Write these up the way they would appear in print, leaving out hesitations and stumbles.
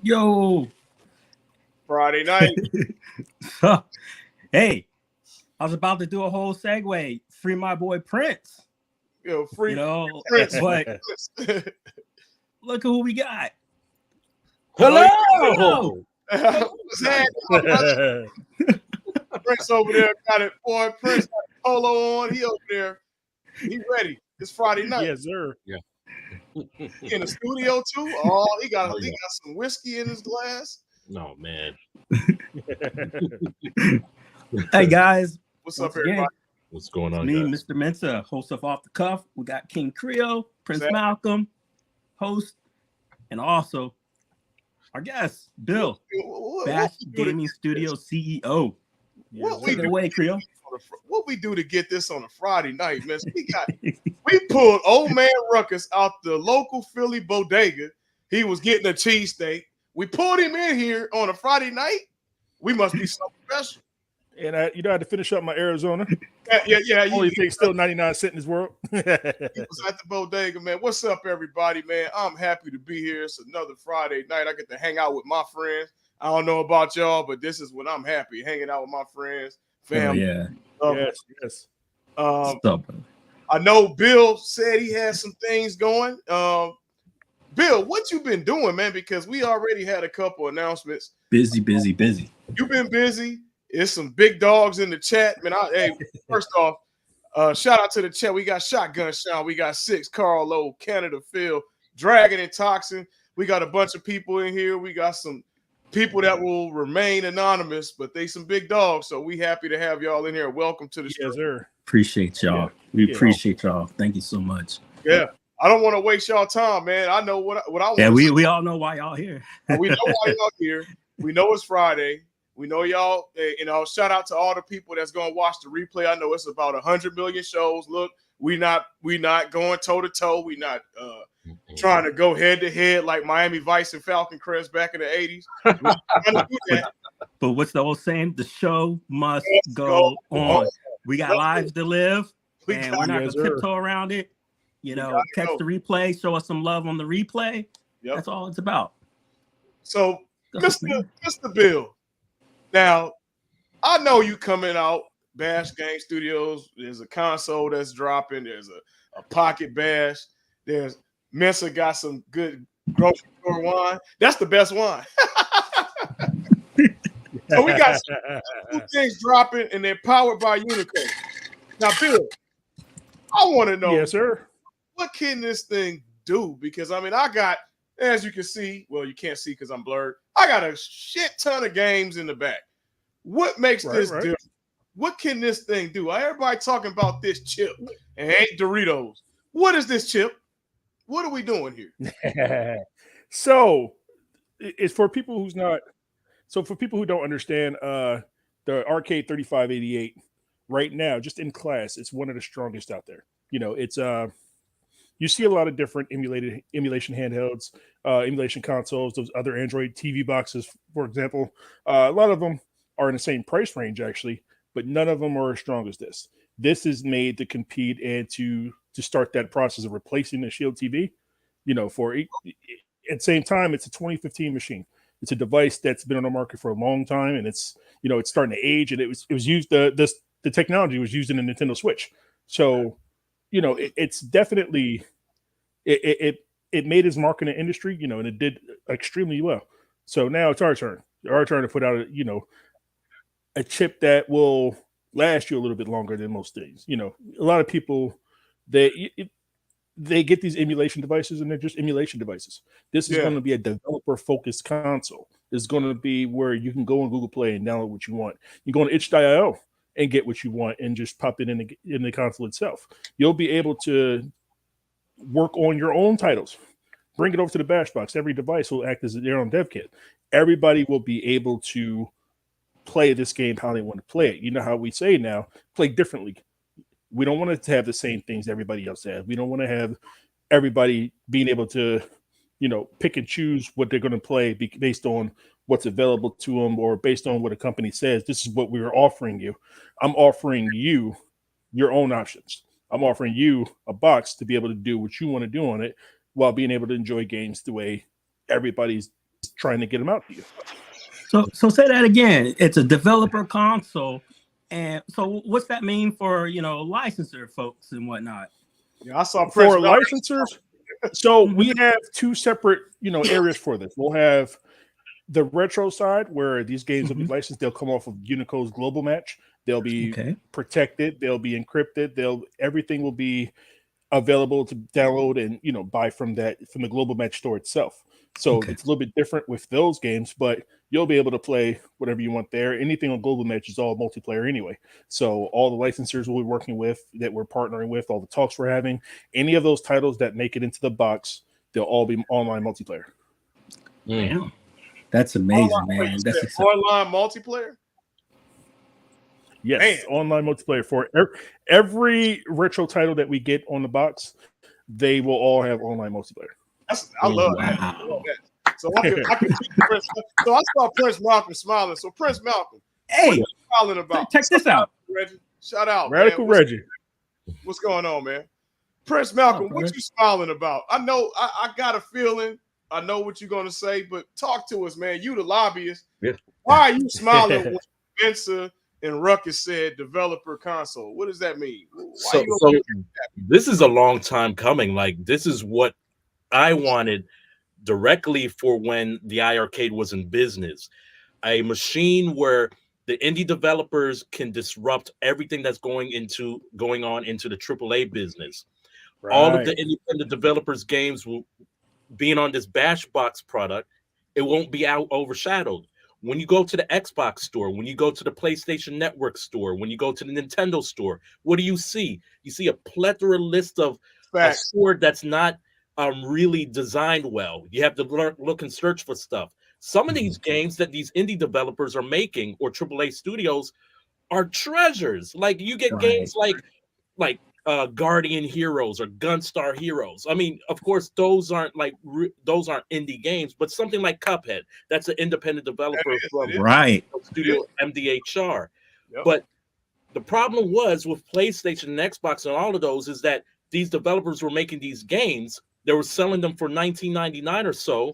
Yo. Friday night. Hey, I was about to do a whole segue. Free my boy Prince. Yo, free Prince. But look who we got. Hello. What's happening? Prince over there got it. Boy, Prince got the polo on. He over there. He ready. It's Friday night. Yes, sir. Yeah. He in the studio too. Oh, he got some whiskey in his glass. No, man. Hey guys. What's up, everybody? What's going on? Me, guys? Mr. Mensa, host of Off the Cuff. We got King Creole, Prince Malcolm, host, and also our guest, Bill, Bash Gaming Studio CEO. Take it away, Creole. What we do to get this on a Friday night, man? We pulled old man Ruckus out the local Philly bodega. He was getting a cheesesteak. We pulled him in here on a Friday night. We must be something special. And I had to finish up my Arizona. Yeah. Only thing still 99 cents in this world. He was at the bodega, man. What's up, everybody, man? I'm happy to be here. It's another Friday night. I get to hang out with my friends. I don't know about y'all, but this is when I'm happy, hanging out with my friends, family. Yes. I know Bill said he had some things going. Bill, what you been doing, man? Because we already had a couple announcements. Busy. You've been busy. It's some big dogs in the chat, man. First off, shout out to the chat. We got Shotgun Sean. We got Six, Carl Lowe, Canada Phil, Dragon and Toxin. We got a bunch of people in here. We got some people that will remain anonymous, but they some big dogs. So we happy to have y'all in here. Welcome to the show. Yes, sir. Appreciate y'all. Yeah. We appreciate y'all. Thank you so much. Yeah. I don't want to waste y'all time, man. I know what I want. Yeah, we all know why y'all here. We know why y'all here. We know it's Friday. We know y'all, shout out to all the people that's going to watch the replay. I know it's about 100 million shows. Look, we not going toe to toe. We not trying to go head to head like Miami Vice and Falcon Crest back in the 80s. We're trying to do that. But what's the old saying? The show must go on. We got lives to live, and we're not going to tiptoe around it. Catch the replay, show us some love on the replay. Yep. That's all it's about. So, Mr. Bill, now, I know you coming out, Bash Game Studios. There's a console that's dropping. There's a pocket bash. There's Mensa got some good grocery store wine. That's the best wine. So we got two things dropping, and they're powered by UNICO. Now, Bill, I want to know, yes, sir, what can this thing do? Because, I got, as you can see, well, you can't see because I'm blurred. I got a shit ton of games in the back. What makes this different? What can this thing do? Everybody talking about this chip and ain't Doritos. What is this chip? What are we doing here? So it's for people who's not. So for people who don't understand, the RK3588 right now, just in class, it's one of the strongest out there. It's you see a lot of different emulation handhelds, emulation consoles, those other Android TV boxes, for example. A lot of them are in the same price range, actually, but none of them are as strong as this. This is made to compete and to start that process of replacing the Shield TV. At the same time, it's a 2015 machine. It's a device that's been on the market for a long time, and it's starting to age. And it was used the technology was used in the Nintendo Switch. So, it's definitely it made its mark in the industry, and it did extremely well. So now it's our turn. Our turn to put out a chip that will last you a little bit longer than most things. A lot of people they get these emulation devices and they're just emulation devices. This is going to be a developer focused console. This is going to be where you can go on Google Play and download what you want. You go on itch.io and get what you want and just pop it in the console itself. You'll be able to work on your own titles. Bring it over to the Bash Box. Every device will act as their own dev kit. Everybody will be able to play this game how they want to play it. You know how we say now, play differently. We don't want to have the same things everybody else has. We don't want to have everybody being able to, pick and choose what they're going to play based on what's available to them or based on what a company says. This is what we're offering you. I'm offering you your own options. I'm offering you a box to be able to do what you want to do on it while being able to enjoy games the way everybody's trying to get them out to you. So say that again. It's a developer console, and so what's that mean for licensor folks and whatnot? Yeah, I saw for licensors. So we have two separate areas for this. We'll have the retro side where these games will be licensed. They'll come off of UNICO's global match. They'll be protected. They'll be encrypted. Everything will be available to download and buy from the global match store itself. So it's a little bit different with those games, but you'll be able to play whatever you want there. Anything on global match is all multiplayer anyway. So all the licensors we'll be working with, that we're partnering with, all the talks we're having, any of those titles that make it into the box, they'll all be online multiplayer. Damn. That's amazing, man. That's online multiplayer. Yes, online multiplayer for every retro title that we get on the box. They will all have online multiplayer. I love that. So I can teach Prince. So I saw Prince Malcolm smiling. So Prince Malcolm, hey, what are you smiling about? Check this out, Reggie. Shout out, Radical man. Reggie. What's going on, man? Prince Malcolm, what you smiling about? I know I got a feeling. I know what you're gonna say, but talk to us, man. You the lobbyist. Yeah. Why are you smiling when Spencer and Ruckus said developer console? What does that mean? So this is a long time coming. Like, this is what I wanted directly for when the iArcade was in business. A machine where the indie developers can disrupt everything that's going on into the AAA business. Right. All of the independent developers' games will being on this Bash Box product, it won't be overshadowed. When you go to the Xbox store, when you go to the PlayStation Network store, when you go to the Nintendo store, what do you see? You see a plethora list of a store that's not really designed well. You have to look and search for stuff. Some of these games that these indie developers are making, or AAA studios, are treasures. Like, you get games like Guardian Heroes or Gunstar Heroes. I mean, of course, those aren't indie games, but something like Cuphead, that's an independent developer from Studio MDHR. Yep. But the problem was with PlayStation and Xbox and all of those is that these developers were making these games. They were selling them for $19.99 or so,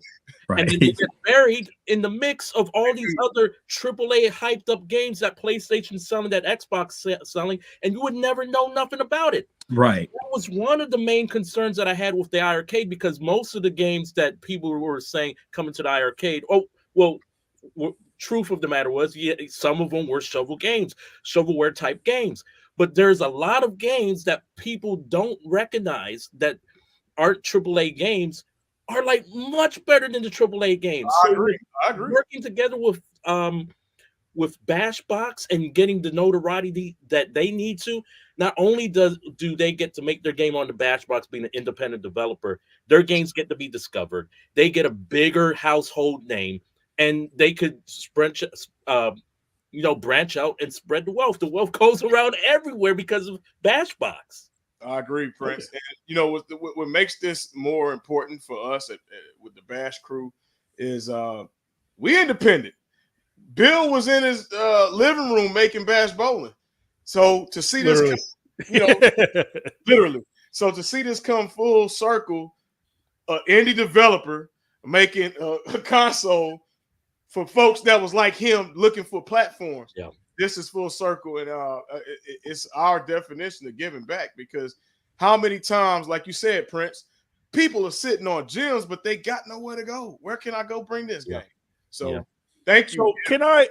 and then they get buried in the mix of all these other AAA hyped up games that PlayStation's selling, that Xbox selling, and you would never know nothing about it. Right. That was one of the main concerns that I had with the iArcade, because most of the games that people were saying coming to the iArcade, truth of the matter was, some of them were shovelware type games, but there's a lot of games that people don't recognize that aren't AAA games are like much better than the AAA games. I agree. Working together with Bash Box and getting the notoriety that they need to, not only do they get to make their game on the Bash Box being an independent developer, their games get to be discovered. They get a bigger household name, and they could branch out and spread the wealth. The wealth goes around everywhere because of Bash Box. I agree, Prince. And what makes this more important for us with the Bash crew is we independent. Bill was in his living room making Bash Bowling. So to see this, literally. So to see this come full circle, indie developer making a console for folks that was like him looking for platforms. Yeah. This is full circle, and it's our definition of giving back, because how many times, like you said, Prince, people are sitting on gems, but they got nowhere to go. Where can I go bring this game? So thank you. So can I,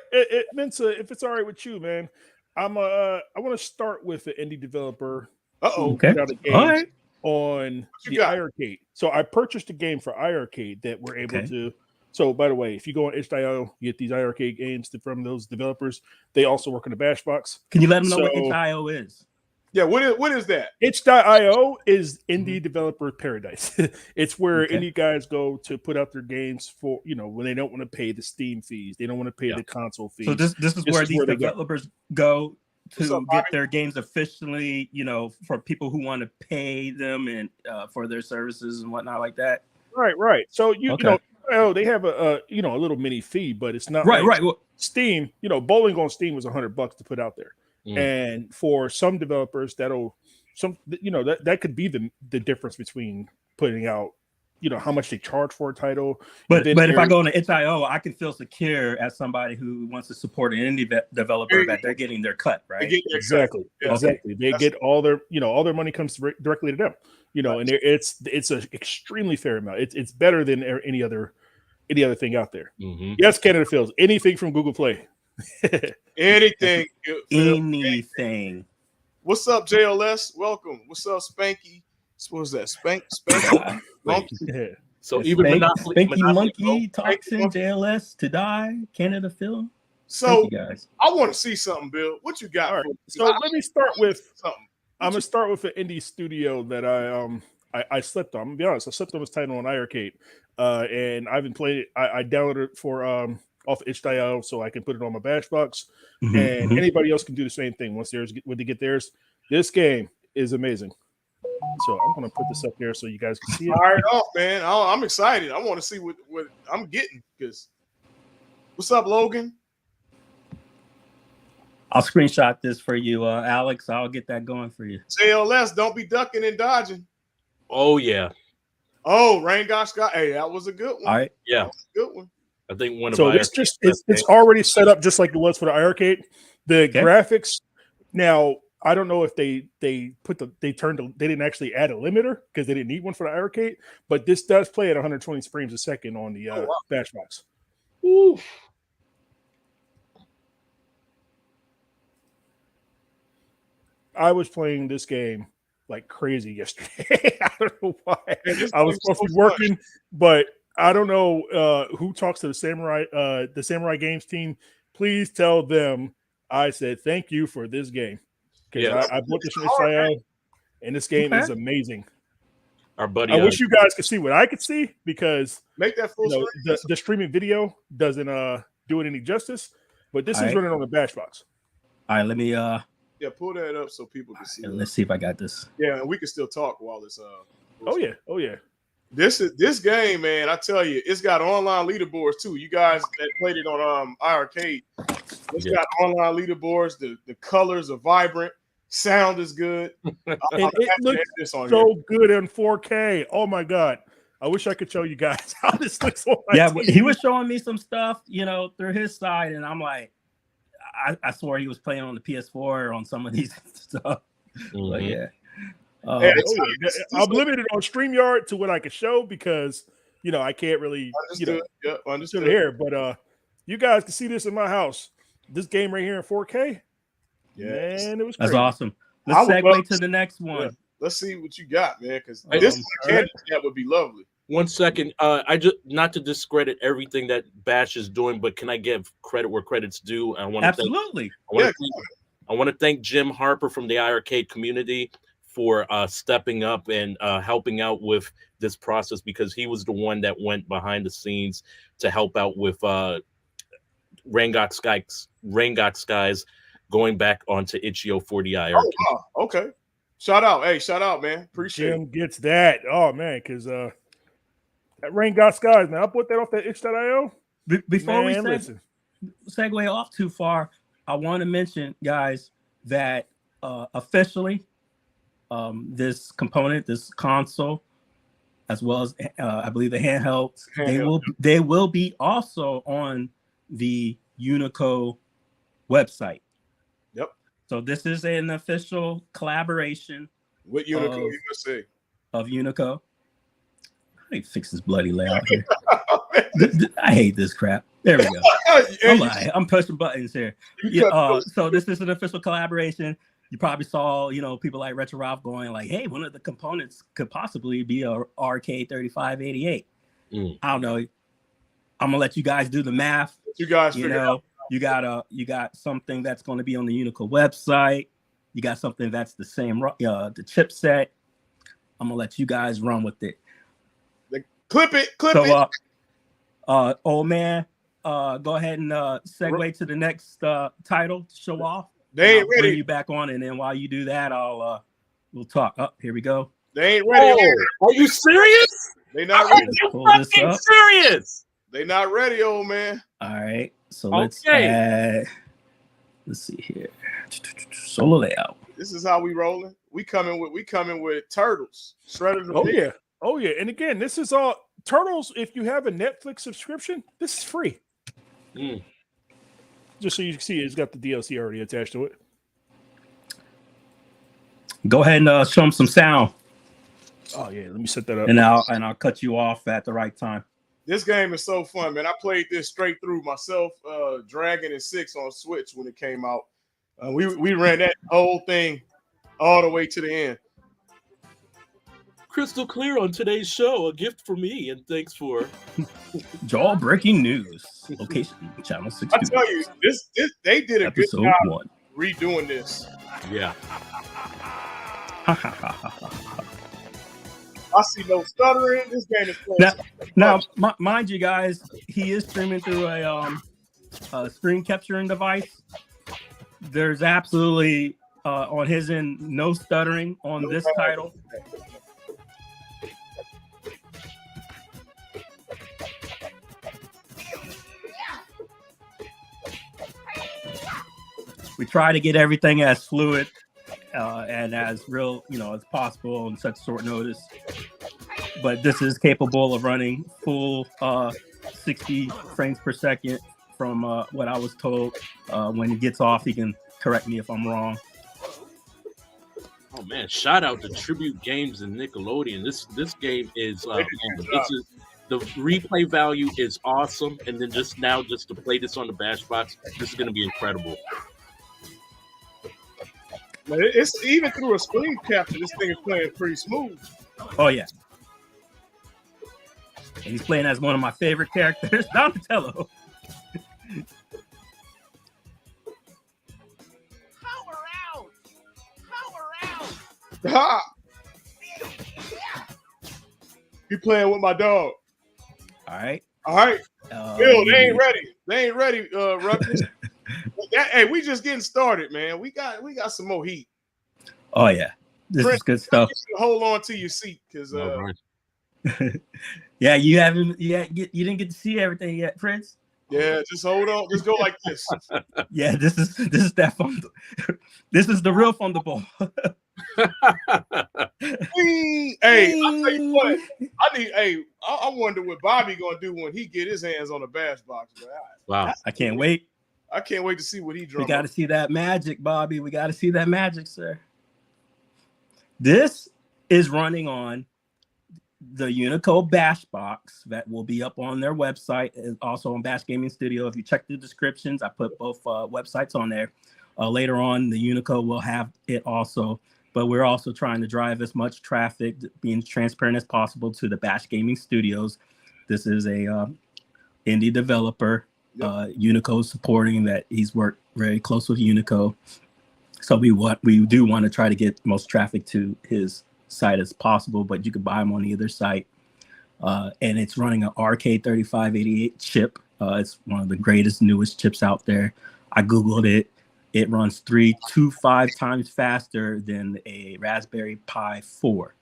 MeSiah, if it's all right with you, man, I want to start with an indie developer. Okay. All right. On the iArcade. So I purchased a game for iArcade that we're able to. So, by the way, if you go on itch.io, you get these iArcade games from those developers. They also work on the Bash Box. Can you let them know what itch.io is? Yeah, what is that? Itch.io is indie developer paradise. It's where indie guys go to put out their games for, when they don't want to pay the Steam fees. They don't want to pay the console fees. So this is where these developers go to get their games officially, for people who want to pay them and for their services and whatnot like that. Right. So they have a little mini fee, but it's not right. Well, Steam, bowling on Steam was $100 to put out there. And for some developers, that could be the difference between putting out how much they charge for a title. But if I go on the itch.io, I can feel secure as somebody who wants to support an indie developer that they're getting their cut, right? Exactly. They get all their money comes directly to them. And it's an extremely fair amount. It's better than any other thing out there. Mm-hmm. Yes, Canada Feels. Anything from Google Play. Anything. Anything. What's up, JLS? Welcome. What's up, Spanky? What was that? Spanky? Monkey? Yeah. So even Spanky Monkey talks in JLS to die. Canada Phil. So thank you guys. I want to see something, Bill. What you got? All right. So let me start with something. I'm gonna start with an indie studio that I slept on. I'm gonna be honest. I slept on this title on iArcade, and I haven't played it. I downloaded it for off itch.io so I can put it on my Bash Box, and anybody else can do the same thing when they get theirs. This game is amazing. So I'm gonna put this up there so you guys can see it. All right, off, man. I'm excited. I want to see what I'm getting. Because what's up, Logan? I'll screenshot this for you, Alex. I'll get that going for you. JLS, don't be ducking and dodging. Oh yeah. Oh, Rain God Scott. Hey, that was a good one. All right. Yeah. Good one. I think one of it's already set up just like it was for the iArcade. The graphics now. I don't know if they didn't actually add a limiter because they didn't need one for the iArcade, but this does play at 120 frames a second on the Bash Box. Ooh. I was playing this game like crazy yesterday. I don't know why. I was supposed to be working, but I don't know who talks to the Samurai Games team. Please tell them I said thank you for this game. Because I bought this from Israel, and this game is amazing. Our buddy, I wish you guys could see what I could see because make that full screen. The streaming video doesn't do it any justice. But this is running on the Bash Box. All right, let me pull that up so people can see. Let's see if I got this. Yeah, and we can still talk while it's Oh yeah. This game, man. I tell you, it's got online leaderboards too. You guys that played it on iArcade, it's got online leaderboards. The colors are vibrant. Sound is good. It looks so good in 4K. Oh my god! I wish I could show you guys how this looks on my TV. He was showing me some stuff, through his side, and I'm like, I swore he was playing on the PS4 on some of these stuff. But yeah. I'm limited on StreamYard to what I can show because I can't really understood it here. But you guys can see this in my house. This game right here in 4K. Man, it was crazy. That's awesome. Let's segue to the next one. Yeah. Let's see what you got, man. Because this that would be lovely. 1 second. I just not to discredit everything that Bash is doing, but can I give credit where credit's due? I want to thank Jim Harper from the iArcade community for stepping up and helping out with this process because he was the one that went behind the scenes to help out with Rain God Skies going back onto itch.io for the iArcade. Oh, wow. Okay. Shout out, man. Appreciate Jim gets that. Oh, man, because that Rain God Skies, man. I put that off that itch.io. Before we segue off too far, I want to mention, guys, that officially this component, this console, as well as I believe the handhelds, they will be also on the UNICO website. Yep. So this is an official collaboration with UNICO USA of UNICO. How do you fix this bloody layout here? I hate this crap. There we go. I'm pushing buttons here. So this is an official collaboration. You probably saw, people like Retro Ralph going like, hey, one of the components could possibly be a RK3588. I don't know. I'm gonna let you guys do the math. You guys figure out. You got something that's going to be on the UNICO website. You got something that's the same, the chipset. I'm gonna let you guys run with it. Clip it. Old man, go ahead and segue to the next title to show off. They ain't ready. Bring you back on, and then while you do that, we'll talk. Here we go. They ain't ready. Are you serious? They not ready. Are you fucking serious? They not ready, old man. All right. So let's add. Let's see here. Solo layout. This is how we rolling. We coming with turtles. Shredded. Oh yeah. Oh yeah, and again, this is all Turtles. If you have a Netflix subscription, this is free. Just so you can see, it's got the DLC already attached to it. Go ahead and show them some sound. Oh yeah, let me set that up. And I'll cut you off at the right time. This game is so fun, man. I played this straight through myself, Dragon and 6 on Switch when it came out. We ran that whole thing all the way to the end. Crystal clear on today's show. A gift for me, and thanks for Jaw breaking news. Location channel 6. I tell you, this they did a Episode good job 1. redoing this. Yeah. I see no stuttering. This game is playing. Now, mind you guys, he is streaming through a screen capturing device. There's absolutely on his end no stuttering on this title. We try to get everything as fluid and as real, as possible on such short notice. But this is capable of running full 60 frames per second from what I was told. When he gets off, he can correct me if I'm wrong. Oh man! Shout out to Tribute Games and Nickelodeon. This game is the replay value is awesome, and then just to play this on the Bash Box, this is going to be incredible. It's even through a screen capture. This thing is playing pretty smooth. Oh yeah. And he's playing as one of my favorite characters, Donatello. Ha! You playing with my dog. All right. Bill, they ain't ready. Rutgers. Hey, we just getting started, man. We got some more heat. Oh yeah. This is good stuff. Hold on to your seat, because yeah, you didn't get to see everything yet, Prince. Yeah, just hold on. Just go like this. Yeah, this is that fun. This is the real fundable. Hey, I'll tell you what. I wonder what Bobby gonna do when he get his hands on a Bash Box. Wow. I can't wait. I can't wait to see what he draws. We got to see that magic, Bobby. We got to see that magic, sir. This is running on the UNICO BASH Box that will be up on their website and also on Bash Gaming Studio. If you check the descriptions, I put both websites on there. Later on, the UNICO will have it also, but we're also trying to drive as much traffic, being transparent as possible, to the Bash Gaming Studios. This is a indie developer. UNICO supporting that. He's worked very close with UNICO, so we do want to try to get most traffic to his site as possible, but you can buy them on either site. And it's running an RK3588 chip. It's one of the greatest, newest chips out there. I googled it. It runs 3 to 5 times faster than a Raspberry Pi 4.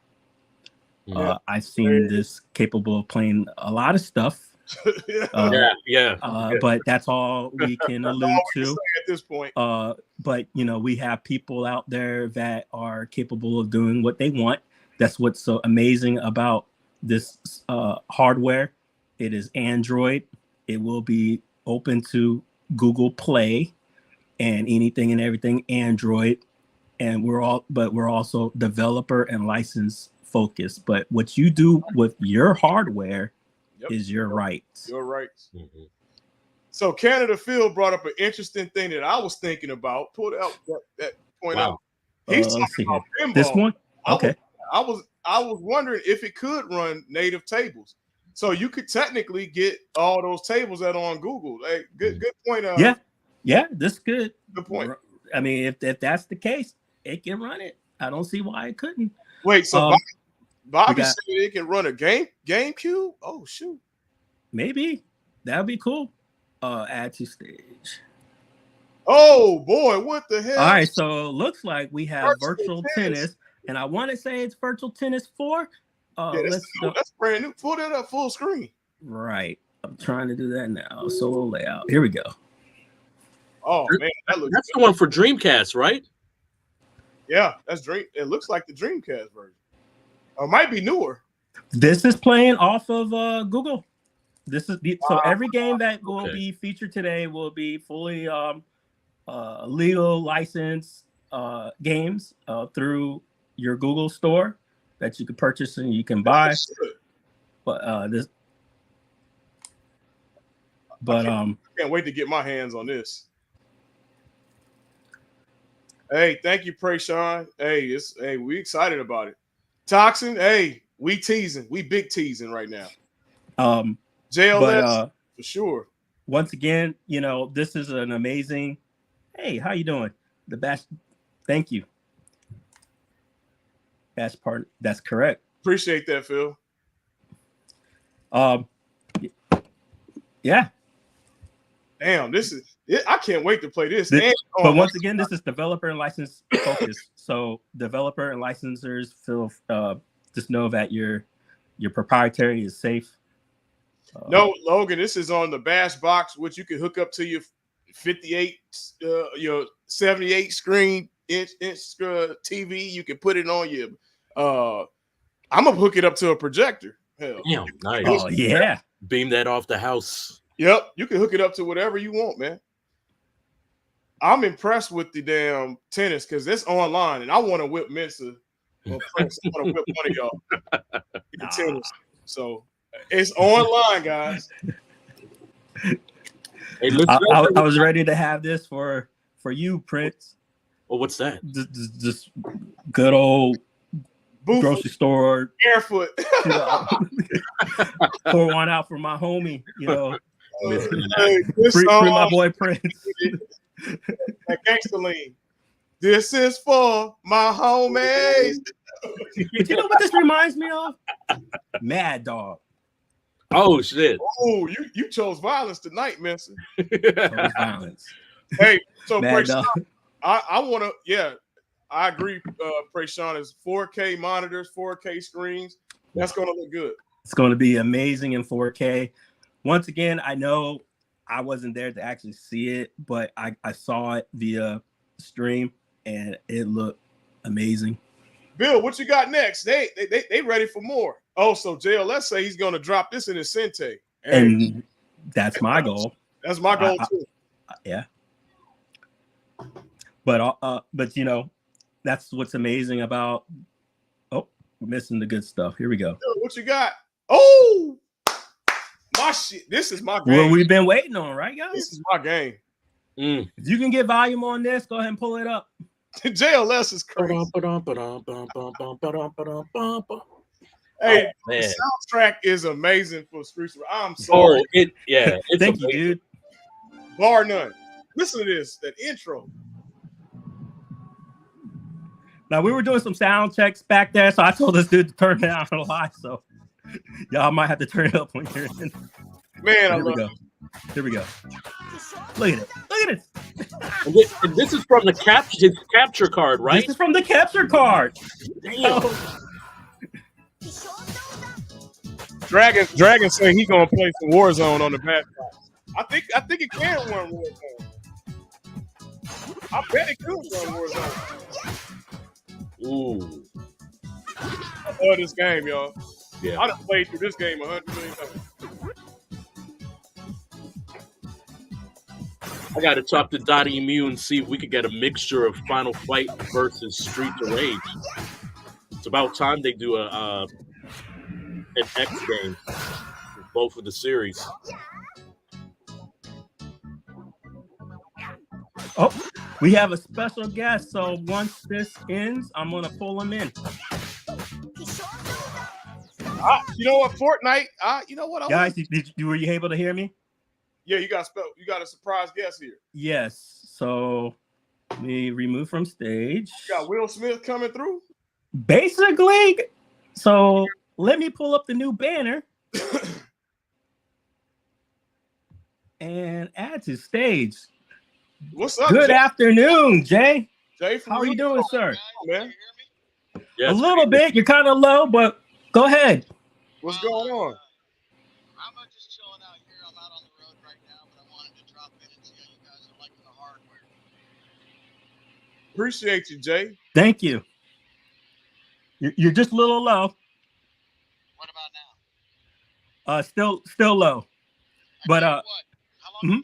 I've seen this capable of playing a lot of stuff. But that's all we can allude to at this point. But we have people out there that are capable of doing what they want. That's what's so amazing about this hardware. It is Android. It will be open to Google Play and anything and everything Android. And we're also developer and license focused. But what you do with your hardware is your right. Your rights. Mm-hmm. So Canada Phil brought up an interesting thing that I was thinking about. Pull it out that point out. He's talking about pinball. This one? Okay. I was wondering if it could run native tables. So you could technically get all those tables that are on Google. Hey, good point. Yeah, this is good. Good point. I mean, if that's the case, it can run it. I don't see why it couldn't. Wait, so Bobby said it can run a GameCube? Oh shoot. Maybe. That'd be cool. Add to stage. Oh boy, what the hell? All right, so it looks like we have virtual tennis, and I want to say it's virtual tennis 4. That's brand new. Pull that up full screen. Right. I'm trying to do that now. Solo layout. Here we go. Oh man, that's the one for Dreamcast, right? Yeah, that's Dream. It looks like the Dreamcast version. Or it might be newer. This is playing off of Google. This is so every game that will be featured today will be fully legal license games through your Google store that you can purchase and you can buy. But I can't wait to get my hands on this. Hey, thank you, Pray Sean. Hey, we excited about it. Toxin, hey, we teasing, we big teasing right now. JLS for sure. Once again, you know, this is an amazing. Hey, how you doing? The Bash. Thank you. Bash part. That's correct. Appreciate that, Phil. Yeah. Damn, this is it. I can't wait to play this. But once again, this is developer and license focused. So developer and licensors feel just know that your proprietary is safe. No, Logan, this is on the Bash Box, which you can hook up to your 58, your 78 screen inch TV. You can put it on your. I'm gonna hook it up to a projector. Hell. Damn, nice. Oh yeah, beam that off the house. Yep, you can hook it up to whatever you want, man. I'm impressed with the damn tennis because it's online, and I want to whip MeSiah or Prince. I want to whip one of y'all in tennis. So it's online, guys. Hey, I was ready to have this for you, Prince. Well, what's that? Just good old grocery store barefoot. You know, pour one out for my homie. You know, free my boy Prince. That gangster lean. This is for my homies. But you know what this reminds me of? Mad Dog. Oh shit! Oh, you chose violence tonight, MeSiah. Violence. Hey, so Mad Dog. I want to. Yeah, I agree. Pray Sean is 4K monitors, 4K screens. That's going to look good. It's going to be amazing in 4K. Once again, I know I wasn't there to actually see it, but I saw it via stream and it looked amazing. Bill, what you got next? They ready for more. Oh, so JLS say he's going to drop this in his Sente. Hey. And that's my goal. That's my goal too. Yeah. But you know, that's what's amazing about. Oh, we're missing the good stuff. Here we go. What you got? Oh, my shit. This is my game. What we've been waiting on, right, guys? This is my game. If you can get volume on this, go ahead and pull it up. JLS is crazy. Hey, the soundtrack is amazing for Streets. I'm sorry. It's Thank you, dude. Bar none. Listen to this, that intro. Now we were doing some sound checks back there, so I told this dude to turn it down a lot. So y'all might have to turn it up when you're in. Man, Here we go. Here we go. Look at it. Look at it. And this is from the capture card, right? This is from the capture card. Damn. Dragon say he's gonna play some Warzone on the Bash Box. I think it can run Warzone. I bet it could run Warzone. Ooh. I love this game, y'all. Yeah. I done played through this game 100 million times. I got to talk to Dottie Immune and see if we could get a mixture of Final Fight versus Street of Rage. It's about time they do an X game with both of the series. Oh, we have a special guest. So once this ends, I'm gonna pull him in. You know what, Fortnite? You know what, guys? Were you able to hear me? Yeah, you got a surprise guest here. Yes. So let me remove from stage. You got Will Smith coming through. Basically, so let me pull up the new banner and add to stage. What's up? Good Jay? Afternoon, Jay. Jay, how are you doing, sir? Man. Yes, a little bit. You're kind of low, but go ahead. What's going on? I'm just chilling out here. I'm out on the road right now, but I wanted to drop in and see how you guys are liking the hardware. Appreciate you, Jay. Thank you. You're just a little low. What about now? Still low. But What? How long you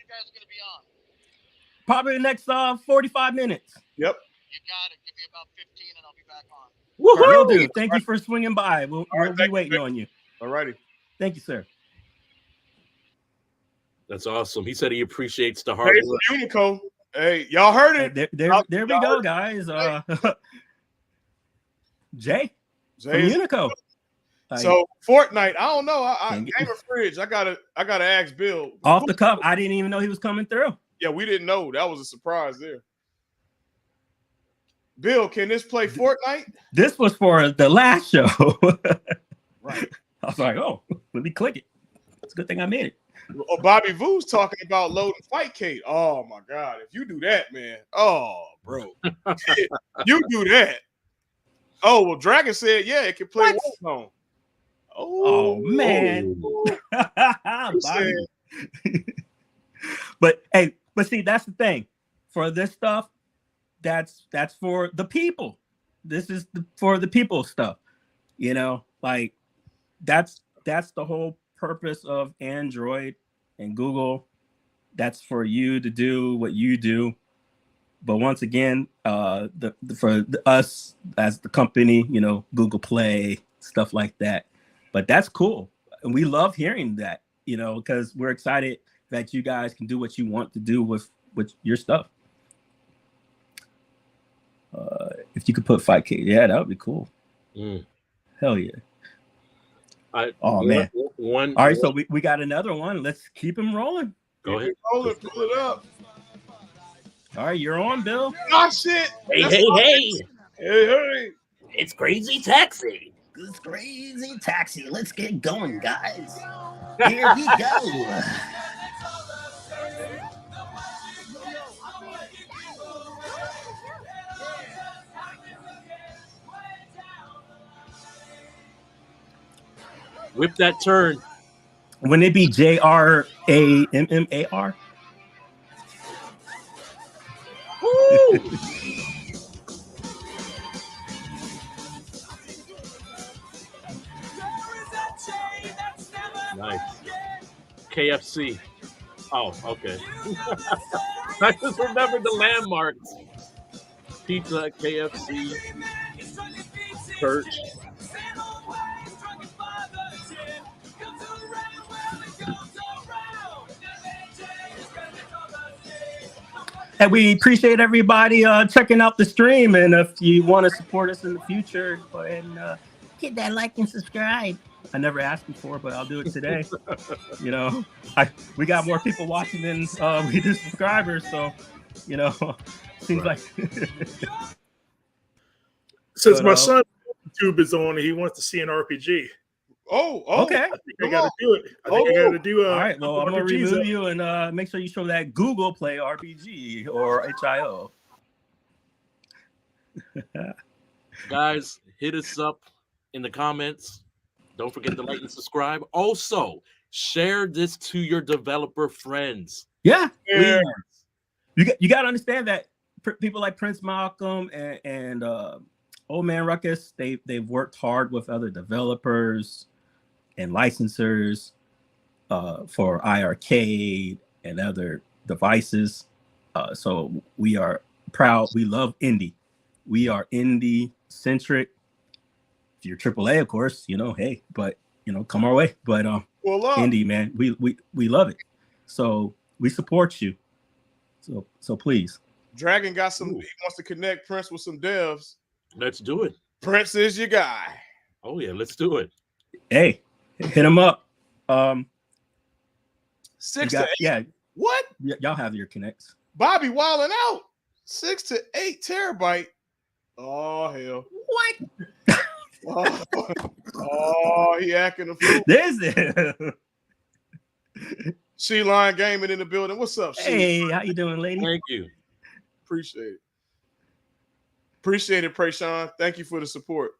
guys are gonna be on? probably the next 45 minutes. Yep. You got it. Give me about 15 and I'll be back on. Will do. Thank you for swinging by. We'll be waiting on you. All righty. Thank you, sir. That's awesome. He said he appreciates the hard work. Unico. Hey, y'all heard it. There we go, guys. Jay from Unico. So Fortnite, I don't know. Gamer Fridge. I gotta ask Bill. Off the cuff, I didn't even know he was coming through. Yeah, we didn't know. That was a surprise there. Bill, can this play Fortnite? This was for the last show. Right. I was like, oh, let me click it. It's a good thing I made it. Oh, Bobby Vu's talking about loading Fight Kate. Oh my God. If you do that, man. Oh, bro. You do that. Oh, well, Dragon said, yeah, it can play Warzone. Oh man. But see, that's the thing. For this stuff, that's for the people. This is for the people stuff. You know, like that's the whole purpose of Android and Google. That's for you to do what you do. But once again, for us as the company, you know, Google Play, stuff like that. But that's cool. And we love hearing that, you know, because we're excited that you guys can do what you want to do with your stuff. If you could put 5K, yeah, that would be cool. Hell yeah. Man. All right, so we got another one. Let's keep him rolling. Go ahead. Pull it up. All right, you're on, Bill. Oh, shit. Hey. It's Crazy Taxi. It's Crazy Taxi. Let's get going, guys. Here we go. Whip that turn. Wouldn't it be JRAMMAR? Woo! Nice. KFC. Oh, okay. I just remember the landmarks. Pizza, KFC, church. And we appreciate everybody checking out the stream. And if you want to support us in the future, go ahead and hit that like and subscribe. I never asked before, but I'll do it today. You know, we got more people watching than we do subscribers. So, you know, seems like. Since my son YouTube is on, he wants to see an RPG. Oh, okay. I think I got to do it. I got to do. All right. Well, I'm gonna remove you and make sure you show that Google Play RPG or HIO. Guys, hit us up in the comments. Don't forget to like and subscribe. Also, share this to your developer friends. Yeah. You got to understand that people like Prince Malcolm and Old Man Ruckus, they've worked hard with other developers and licensors for iArcade and other devices. So we are proud. We love indie. We are indie centric. If you're AAA, of course, you know, hey, but you know, come our way. But indie, man, we love it. So we support you. So please. Dragon got some. He wants to connect Prince with some devs. Let's do it. Prince is your guy. Oh yeah, let's do it. Hey, hit him up. 6 to 8. Yeah. What? Y'all have your connects. Bobby wilding out. 6 to 8 terabyte. Oh hell. What? Oh, he acting a fool. There's it. She-Line Gaming in the building. What's up? Hey, how you doing, lady? Thank you. Appreciate it. Appreciate it, Prayshawn. Thank you for the support.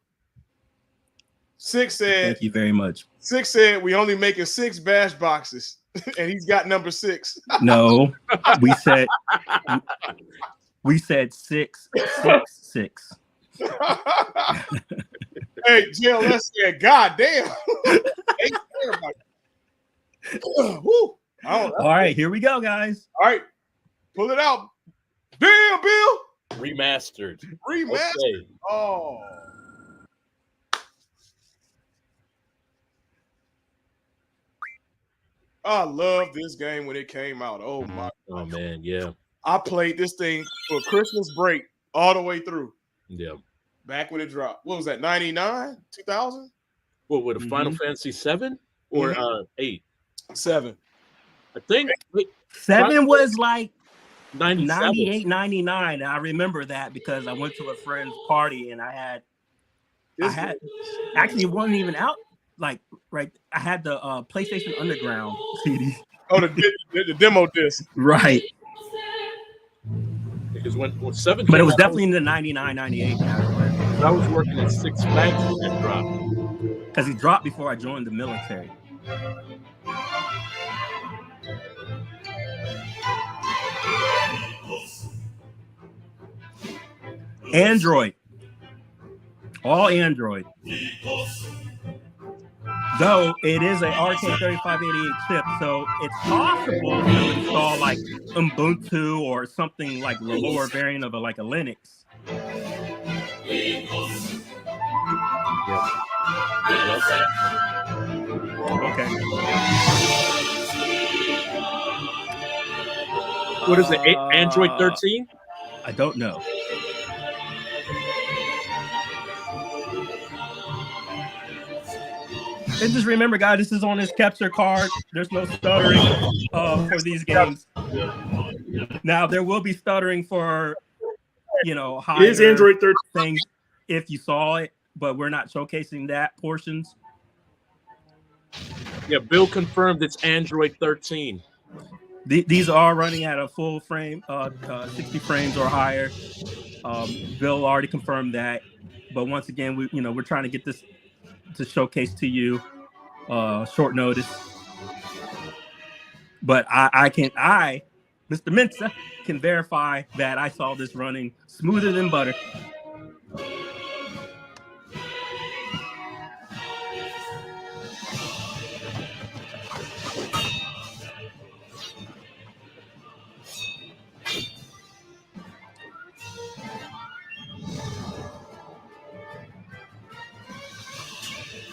6 said. Thank you very much. 6 said we only making 6 bash boxes, and he's got number 6. No, we said 6, 6, 6. Hey, JLS said, God damn. Woo. All right, here we go, guys. All right, pull it out. Damn, Bill. Remastered. Okay. Oh. I love this game when it came out. Oh my. Oh man, yeah. I played this thing for Christmas break all the way through. Yeah. Back when it dropped. What was that? 99? 2000? What would a Final Fantasy 7 or 8? 7. I think 7 was like 97. 98, 99. I remember that because I went to a friend's party and I had actually it wasn't even out. Like right, I had the PlayStation Underground CD. Oh, the demo disc. Right. Because when 7 but it was definitely in the 99, 98 category. I was working at Six Flags when that dropped. Because he dropped before I joined the military. Android. All Android. Though it is an RK3588 chip, so it's possible to install like Ubuntu or something like the lower variant of a Linux. Okay. What is it? Android 13? I don't know. And just remember, guys, this is on his capture card. There's no stuttering for these games. Now, there will be stuttering for, higher Is Android 13 things if you saw it, but we're not showcasing that portions. Yeah, Bill confirmed it's Android 13. These are running at a full frame, 60 frames or higher. Bill already confirmed that. But once again, we're trying to get this to showcase to you short notice. But I, Mr. Mensa, can verify that I saw this running smoother than butter.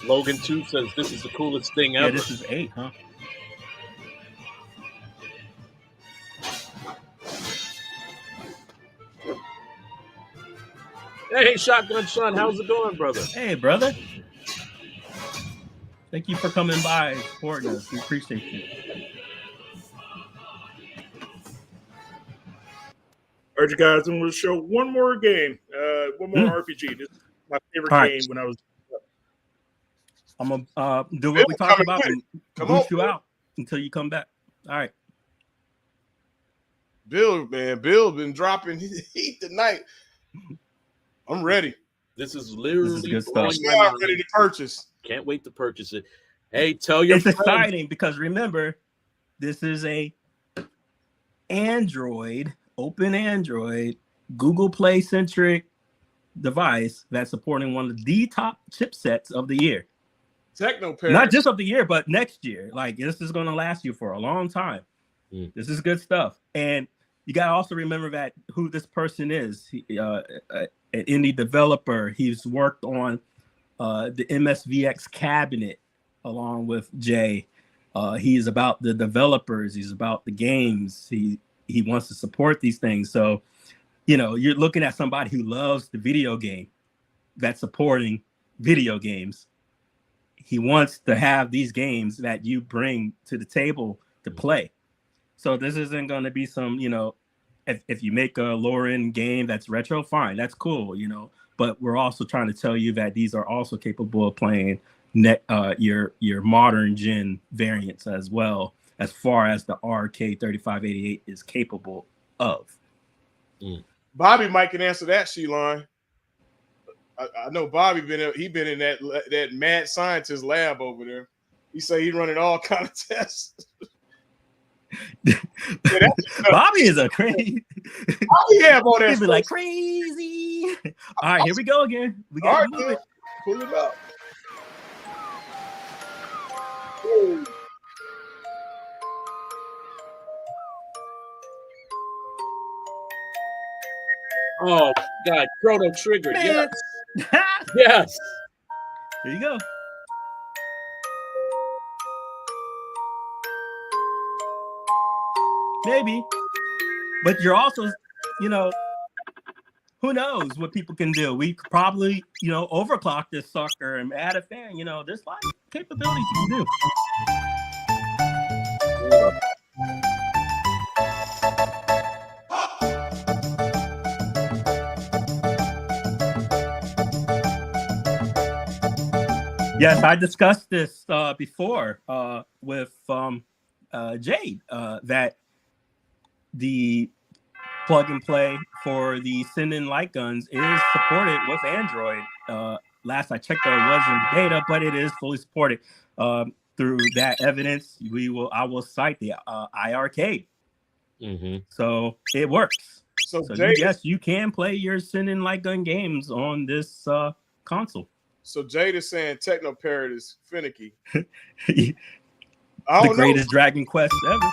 Logan 2 says this is the coolest thing ever. Yeah, this is 8, huh? Hey, Shotgun Sean, how's it going, brother? Hey, brother. Thank you for coming by and supporting us. We appreciate you. All right, you guys, I'm going to show one more game, one more RPG. This is my favorite game when I was. I'm gonna do what we talked about and boost you out until you come back. All right. Bill been dropping heat tonight. I'm ready. This is literally good stuff. I'm ready to purchase. Can't wait to purchase it. Hey, tell your It's friends. exciting because remember, this is a Android, open Android, Google Play centric device that's supporting one of the top chipsets of the year. Not just of the year, but next year. Like, this is going to last you for a long time. This is good stuff. And you got to also remember that who this person is. An indie developer. He's worked on the MSVX cabinet along with Jay. He's about the developers. He's about the games. He wants to support these things. So, you're looking at somebody who loves the video game that's supporting video games. He wants to have these games that you bring to the table to play. So this isn't going to be some, if you make a lower end game that's retro, fine, that's cool, But we're also trying to tell you that these are also capable of playing your modern gen variants as well, as far as the RK3588 is capable of. Bobby Mike can answer that, Sheline. I know Bobby been in that mad scientist lab over there. He say he running all kind of tests. Bobby is a crazy. Bobby have all that stuff. Like crazy. All right, here we go again. We got to move it. Pull it up. Oh God, Chrono Trigger. Man. Yes. Yes. There you go. Maybe. But you're also, you know, who knows what people can do? We could probably, you know, overclock this sucker and add a fan. You know, there's a lot of capabilities you can do. Yes, I discussed this before with Jade that the plug and play for the send-in light guns is supported with Android. Last I checked, though, it wasn't beta, but it is fully supported. Through that evidence, I will cite the iArcade. So it works. So Jade, yes, you can play your send-in light gun games on this console. So Jade is saying Techno Parrot is finicky. The greatest Dragon Quest ever.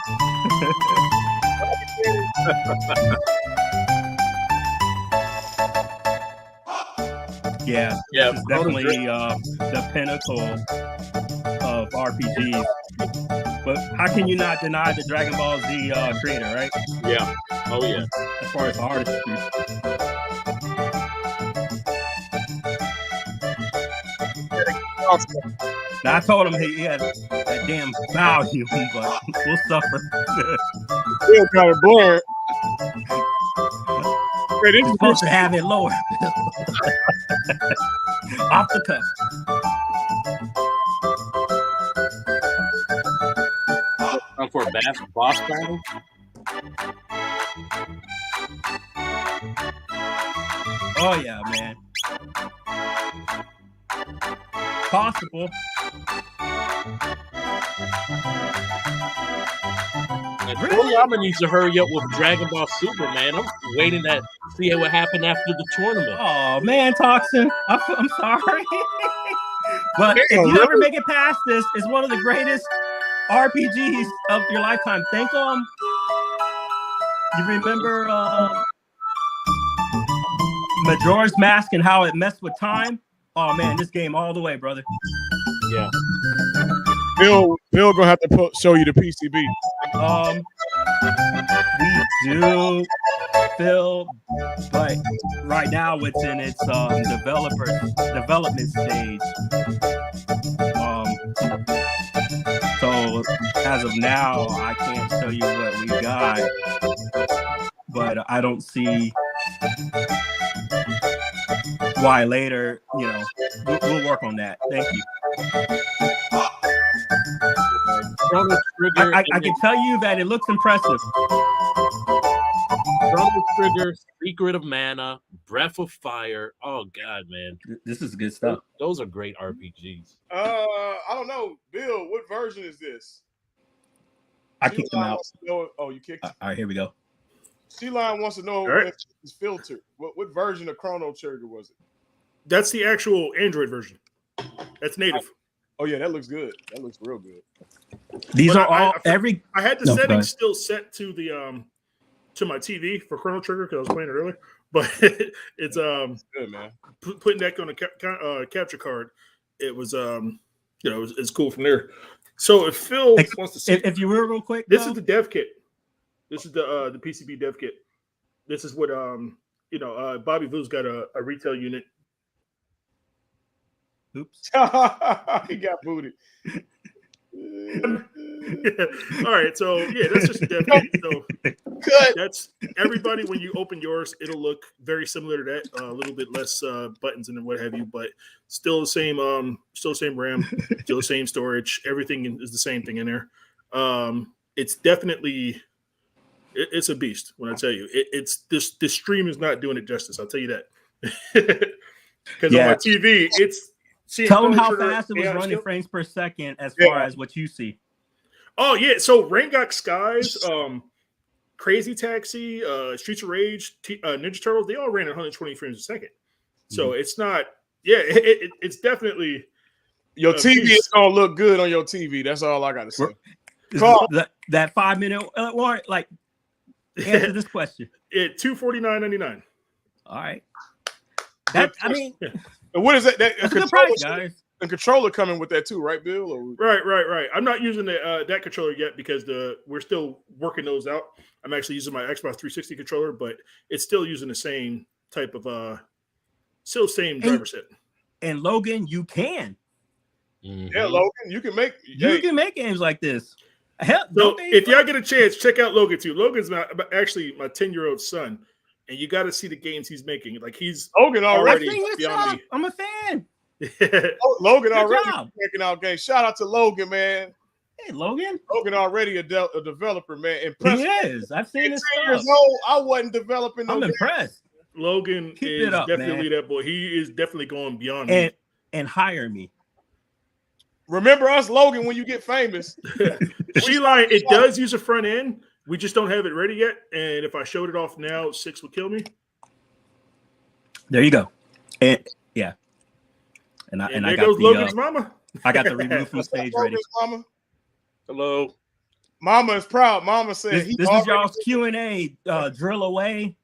Yeah, it's definitely the pinnacle of RPGs. But how can you not deny the Dragon Ball Z creator, right? Yeah. Oh yeah. As far as artistry. Now, I told him he had that damn volume, but we'll suffer. Still kind of blurred. You're supposed to have it lower. Off the cuff. Time for a bash boss battle. Oh yeah, man. Possible. And Toriyama needs to hurry up with Dragon Ball Super, man. I'm waiting to see what happened after the tournament. Oh man, Toxin, I'm sorry. But if you ever make it past this, it's one of the greatest RPGs of your lifetime. Think on. You remember Majora's Mask and how it messed with time? Oh man, this game all the way, brother. Yeah. Bill gonna have to show you the PCB. We do, Phil, but right now it's in its development stage. So as of now, I can't tell you what we got, but I don't see why later. You know, we'll work on that. Thank you. I can tell you that it looks impressive. Chrono Trigger, Secret of Mana, Breath of Fire. Oh God, man, this is good stuff. Those are great RPGs. I don't know, Bill. What version is this? I kicked him out. Oh, you kicked. All right, here we go. C-Line wants to know if it's filtered. What version of Chrono Trigger was it? That's the actual Android version. That's native. Oh yeah, that looks good. That looks real good. These are all I had the settings still set to the to my TV for Chrono Trigger because I was playing it earlier. But it's good, man. Putting that on a capture card, it was it's cool from there. So if Phil wants to see, if you were real quick, this is the dev kit. This is the PCB dev kit. This is what Bobby Vu's got a retail unit. Oops. He got booted. All right, so that's just a dev kit. So that's everybody. When you open yours, it'll look very similar to that. A little bit less buttons and what have you, but still the same RAM, still the same storage. Everything is the same thing in there. It's definitely it's a beast. When I tell you, it's this stream is not doing it justice. I'll tell you that. Because on my TV, it's. Tell them how fast it was running frames per second as far as what you see. Oh, yeah. So Rangok Skies, Crazy Taxi, Streets of Rage, Ninja Turtles, they all ran at 120 frames a second. So it's not, it's definitely your TV is gonna look good on your TV. That's all I gotta say. That 5 minute warrant, like, answer this question. At $249.99. All right. That, I mean, what is that? That's a good price, guys. The controller coming with that too, right, Bill? Or... Right. I'm not using that controller yet because we're still working those out. I'm actually using my Xbox 360 controller, but it's still using the same type of same driver set. And Logan, you can. Yeah, Logan, you can make games like this. Hell, so if y'all get a chance, check out Logan too. Logan's actually my 10-year-old son, and you got to see the games he's making. Like Logan already beyond me. I'm a fan. Logan already making out games. Shout out to Logan, man. Hey, Logan. Logan already a developer, man. Impressed. He is. I've seen his stuff. Years old, I wasn't developing. I'm impressed. Logan is definitely that boy. He is definitely going beyond me. And hire me. Remember us, Logan, when you get famous. She lying. It does use a front end. We just don't have it ready yet. And if I showed it off now, 6 would kill me. There you go. And yeah. And I got goes Logan's mama. I got the remove from stage ready. Mama. Hello. Mama is proud. Mama says this is y'all's Q&A. Drill away.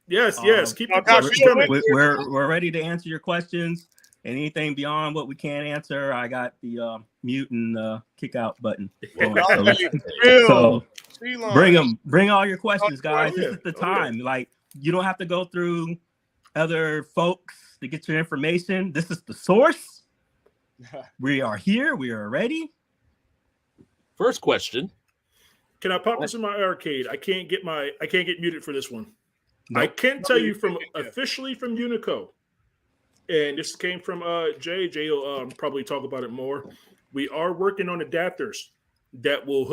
Yes. Keep the questions coming. We're ready to answer your questions. And anything beyond what we can't answer, I got the mute and kick out button. So bring all your questions, guys. This is the time. Like, you don't have to go through other folks to get your information. This is the source. We are here. We are ready. First question. Can I pop this in my arcade? I can't get muted for this one. Nope. I can tell you officially from UNICO. And this came from Jay. Jay will probably talk about it more. We are working on adapters that will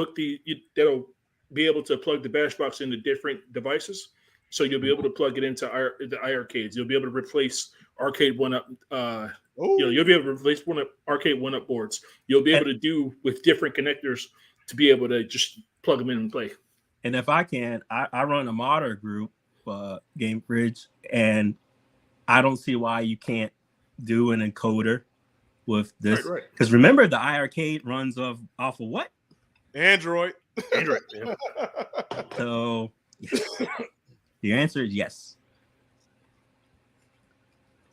that'll be able to plug the Bash Box into different devices. So you'll be able to plug it into the iArcades. You'll be able to replace Arcade 1-Up. You'll be able to replace Arcade 1-Up boards. You'll be able to do with different connectors to be able to just plug them in and play. And if I can, I run a modder group, Game Bridge, and I don't see why you can't do an encoder with this. Right. Because remember, the iArcade runs off of what? Android. Yeah. So the answer is yes.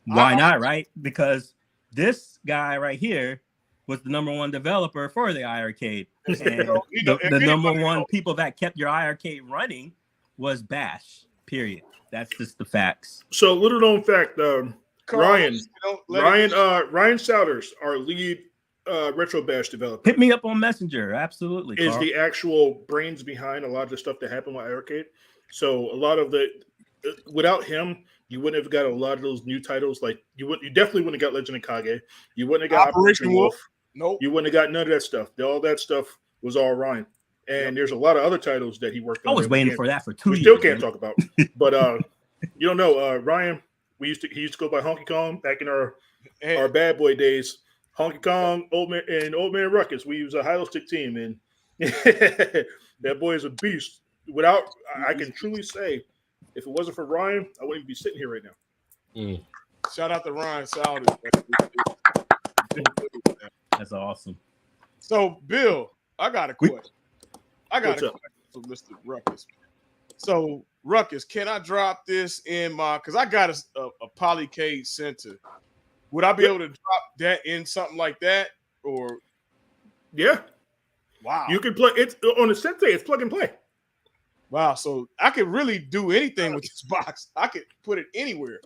Why not, right? Because this guy right here was the #1 developer for the iArcade. And the #1 people that kept your iArcade running was Bash, period. That's just the facts. So, little known fact, Ryan Souders, our lead Retro Bash developer. Hit me up on Messenger. Absolutely. Is the actual brains behind a lot of the stuff that happened with iArcade. So a lot of without him, you wouldn't have got a lot of those new titles. Like you definitely wouldn't have got Legend of Kage. You wouldn't have got Operation Wolf. Nope. You wouldn't have got none of that stuff. All that stuff was all Ryan. And there's a lot of other titles that he worked on. I was waiting for that for 2 years. We still can't talk about. But you don't know, Ryan, he used to go by Honky Kong back in our bad boy days. Honky Kong, Old Man Ruckus. We was a high stick team, and that boy is a beast. I can truly say, if it wasn't for Ryan, I wouldn't be sitting here right now. Shout out to Ryan Souders. That's awesome. So, Bill, I got a question. For Mr. Ruckus. So, Ruckus, can I drop this in because I got a Polycade Center. Would I be able to drop that in something like that? Or yeah. Wow. You can play it on the Sensei, it's plug and play. Wow. So I could really do anything with this box. I could put it anywhere.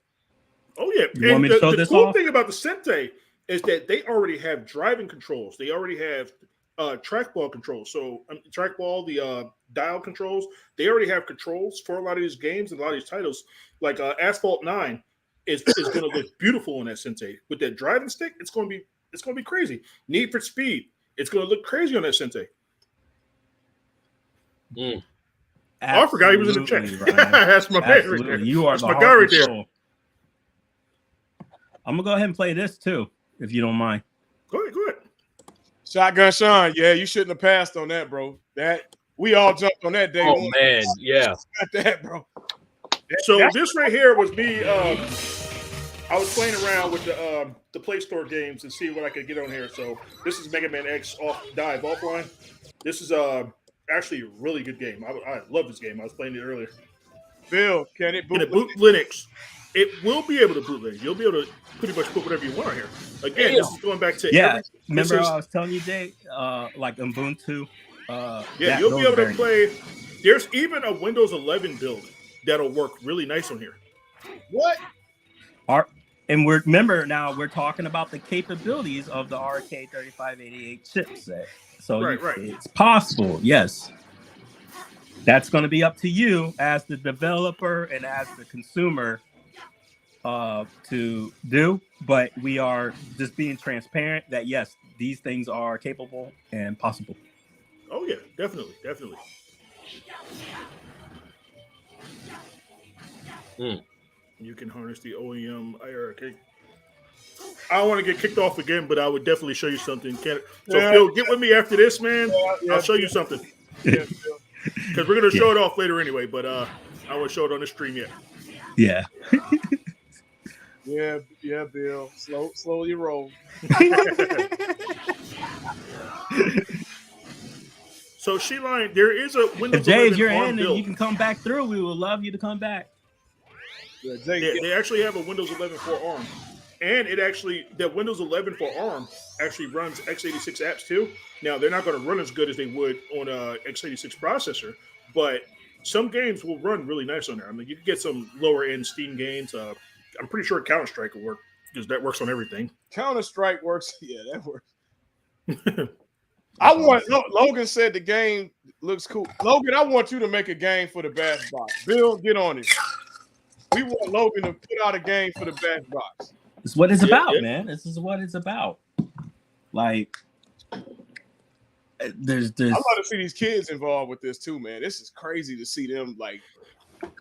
Oh, yeah. You want me to show this cool off? thing about the Sensei is that they already have driving controls. They already have trackball controls. So trackball, the dial controls, they already have controls for a lot of these games and a lot of these titles. Like Asphalt 9 is going to look beautiful on that Sensei. With that driving stick, it's going to be crazy. Need for Speed, it's going to look crazy on that Sensei. Oh, I forgot he was in the chat. That's my favorite. Right, you are that's my guy right there. I'm gonna go ahead and play this too, if you don't mind. Go ahead. Shotgun Sean, yeah, you shouldn't have passed on that, bro. That We all jumped on that day. Oh man, yeah. Got that, bro. So this right here was me. I was playing around with the Play Store games and see what I could get on here. So this is Mega Man X Dive Offline. This is actually a really good game. I love this game. I was playing it earlier. Bill, can it boot? Can it boot Linux? It will be able to boot Linux. You'll be able to pretty much put whatever you want on here. Again, this is going back to Remember I was telling you, Jay, like Ubuntu. You'll be able to play. There's even a Windows 11 build that'll work really nice on here. What? And remember now we're talking about the capabilities of the RK3588 chipset. So it's possible, yes. That's going to be up to you as the developer and as the consumer to do. But we are just being transparent that yes, these things are capable and possible. Oh yeah, definitely. You can harness the OEM IRK. I don't want to get kicked off again, but I would definitely show you something. Phil, get with me after this, man. I'll show you something. Because we're going to show it off later anyway, but I won't show it on the stream yet. Yeah. Yeah, Bill. Slowly roll. So, Sheline, there is a Windows 11 if Jay, you're ARM in build. and you can come back through, we would love you to come back. Yeah, they actually have a Windows 11 for ARM. And the Windows 11 for ARM actually runs x86 apps too. Now, they're not going to run as good as they would on a x86 processor, but some games will run really nice on there. I mean, you can get some lower-end Steam games. I'm pretty sure Counter-Strike will work because that works on everything. Counter-Strike works. Yeah, that works. Logan said the game looks cool. Logan, I want you to make a game for the Bash Box. Bill, get on it. We want Logan to put out a game for the Bash Box. It's what it's about, man. This is what it's about. Like, there's. I love to see these kids involved with this too, man. This is crazy to see them like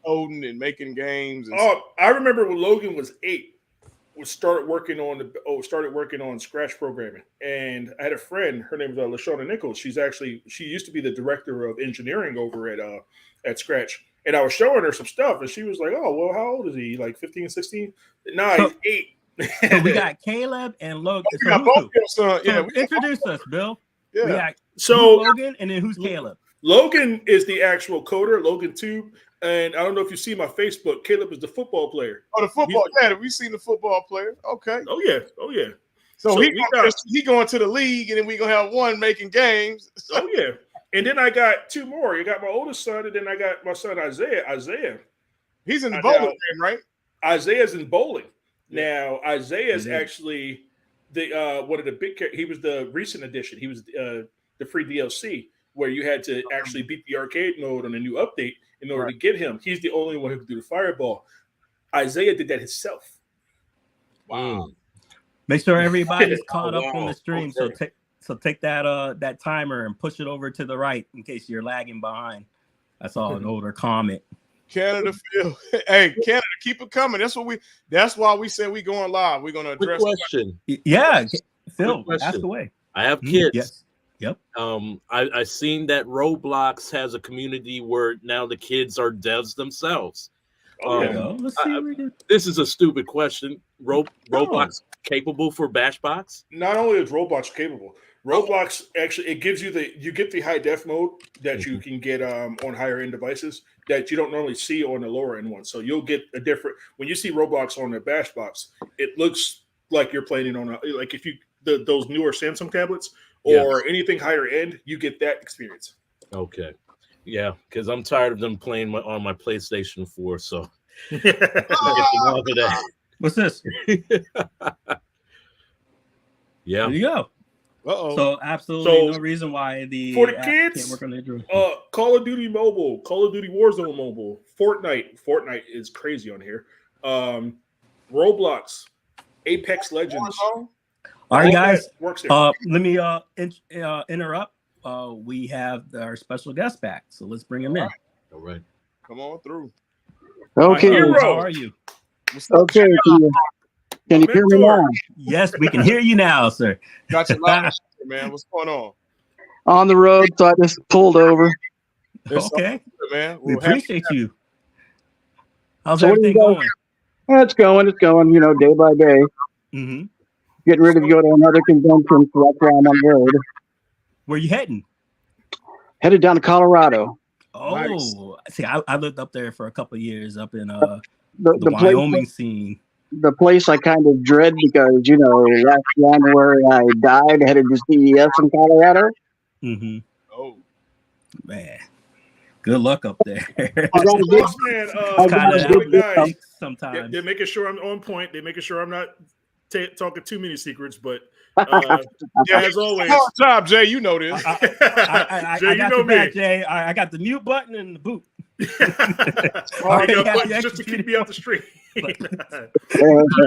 coding and making games. And I remember when Logan was 8, started working on Scratch programming, and I had a friend. Her name was LaShawna Nichols. She used to be the director of engineering over at Scratch. And I was showing her some stuff, and she was like, "Oh, well, how old is he? Like 15, 16? No, he's 8." So we got Caleb and Logan. Introduce us, Bill. Yeah. We got Logan, and then who's Caleb? Logan is the actual coder, Logan Tube. And I don't know if you see my Facebook. Caleb is the football player. Oh, the football. We've seen the football player. Okay. Oh yeah. So he going to the league, and then we gonna have one making games. Oh yeah. And then I got 2 more. You got my oldest son, and then I got my son Isaiah. He's in the bowling game, right? Isaiah's in bowling. Now, Isaiah is actually the one of the big. He was the recent addition. He was the free DLC where you had to actually beat the arcade mode on a new update in order to get him. He's the only one who could do the fireball. Isaiah did that himself. Wow! Make sure everybody's caught up on the stream. Okay. So take that timer and push it over to the right in case you're lagging behind. That's all an older comment. Canada, Phil. Hey, Canada, keep it coming. That's why we said we going live. We're gonna address Quick question. Yeah, Phil, ask away. I have kids. Yes. Yep. I seen that Roblox has a community where now the kids are devs themselves. Let's see this is a stupid question. Roblox capable for Bash Box? Not only is Roblox capable, Roblox actually it gives you you get the high def mode that you can get on higher end devices that you don't normally see on the lower end ones. So you'll get a different when you see Roblox on the Bash Box, it looks like you're playing it on like if you those newer Samsung tablets or anything higher end, you get that experience. Okay. Yeah, because I'm tired of them playing on my PlayStation 4, so What's this? Yeah. There you go. So absolutely no reason why for the kids can't work on Android. Call of Duty Mobile, Call of Duty Warzone Mobile, Fortnite is crazy on here. Roblox, Apex Legends. All right, guys. Works here. Let me interrupt. We have our special guest back, so let's bring him in. All right. Come on through. Okay. How are you? Okay. Can you hear me now? Yes, we can hear you now, sir. Got your loud, man. What's going on? On the road, so I just pulled over. It's all Okay. good, man. We We'll have appreciate you. How's So what do you everything guys- going? It's going, you know, day by day. Mm-hmm. Getting ready to go to another convention, so that's why I'm on the road. Where you heading? Headed down to Colorado. Oh, Nice. see, I lived up there for a couple of years up in The the place, Wyoming scene. the place I kind of dread because, you know, last January I died, headed to CES in Colorado. Mm-hmm. Oh, Man, good luck up there. I got a big, Boss man, I got Kind a of big, guys, sometimes. they're making sure I'm on point. They're making sure I'm not talking too many secrets. But yeah. as always, Hard job, Jay. You know this. I Jay, you got know your back, me. Jay. I got the mute button and the boot. I got buttons just to keep me out the street.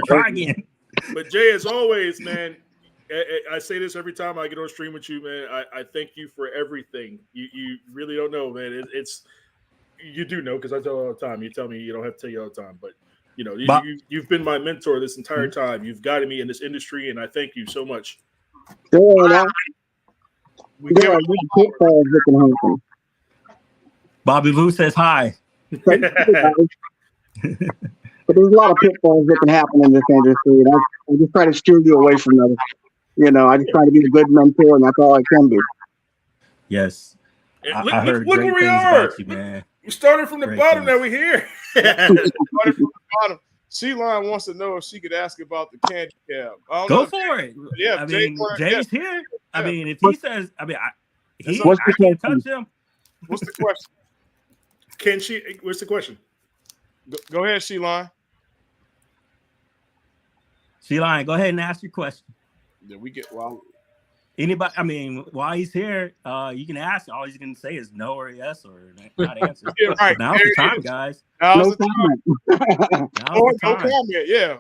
Try again. But Jay, as always, man, I say this every time I get on stream with you, man. I thank you for everything. You really don't know, man. It's you do know because I tell you all the time. You tell me you don't have to tell you all the time, but you know you've been my mentor this entire time. You've guided me in this industry, and I thank you so much. we We there give are it big pitfalls that can happen. Bobby Vu says hi. But there's a lot of pitfalls that can happen in this industry, and I just try to steer you away from them. You know, I just try to be a good mentor, and that's all I can be. Yes, Look, I heard look great where we things are. about you, man. We started from the Great bottom, things. now we're here. started from the bottom. Sheila wants to know if she could ask about the candy cab. I don't Go know if- for it. Yeah, I Jay mean, wanted- Jay's yeah. here. I Yeah. mean, if he says, I mean, I What's the can't question? touch him. What's the question? Can she? What's the question? Go ahead, Sheila. Sheila, go ahead and ask your question. Yeah, we get well. Anybody, I mean, while he's here, you can ask. All he's going to say is no or yes or not answer. Yeah, right. Now's There the it time, is. guys. Now's No the time. comment. Now's No the time. comment. Yeah.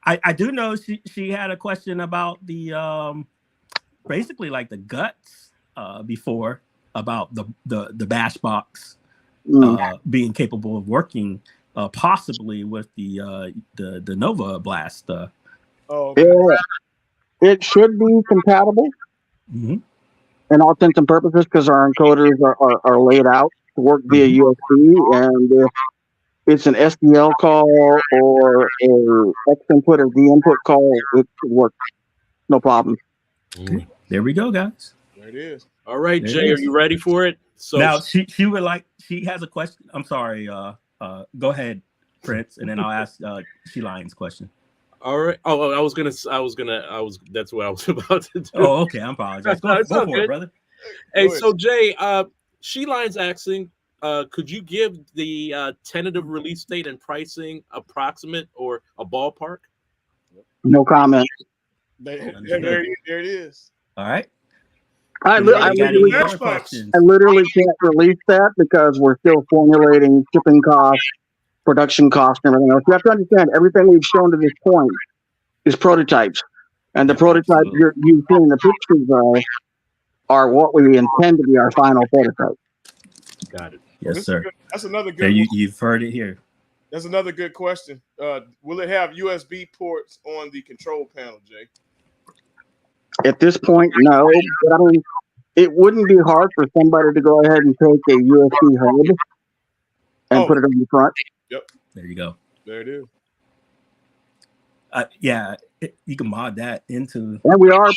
I do know she had a question about the basically like the guts before about the bash box being capable of working possibly with the Nova Blast. Oh, okay. Yeah, it should be compatible Mhm. in all intents and purposes because our encoders are laid out to work via USB, and if it's an SDL call or a X input or D input call, it should work. No problem. There we go, guys. There it is. All right, There Jay, it are is. you ready for it? So Now she would like, she has a question. I'm sorry. Go ahead, Prince, and then I'll ask She-Lion's question. all right. Oh, that's what I was about to do. Oh, okay. I apologize. Go It's for all it, good. brother. Hey, Go ahead. so Jay, She-Line's asking, could you give the tentative release date and pricing approximate or a ballpark? No comment. There Understood. it is. All right. I Anybody got any Bash other Box. questions? literally can't release that because we're still formulating shipping costs, production costs, and everything else. You have to understand everything we've shown to this point is prototypes, and the Yeah, prototypes absolutely. you've seen in the pictures are what we intend to be our final prototype. Got it. Yes, This is sir. good. That's another There, good. you've heard it here. That's another good question. Will it have USB ports on the control panel, Jay? At this point, no. But I mean, it wouldn't be hard for somebody to go ahead and take a USB hub and put it on the front. There you go. There it is. Yeah, you can mod that into. And we are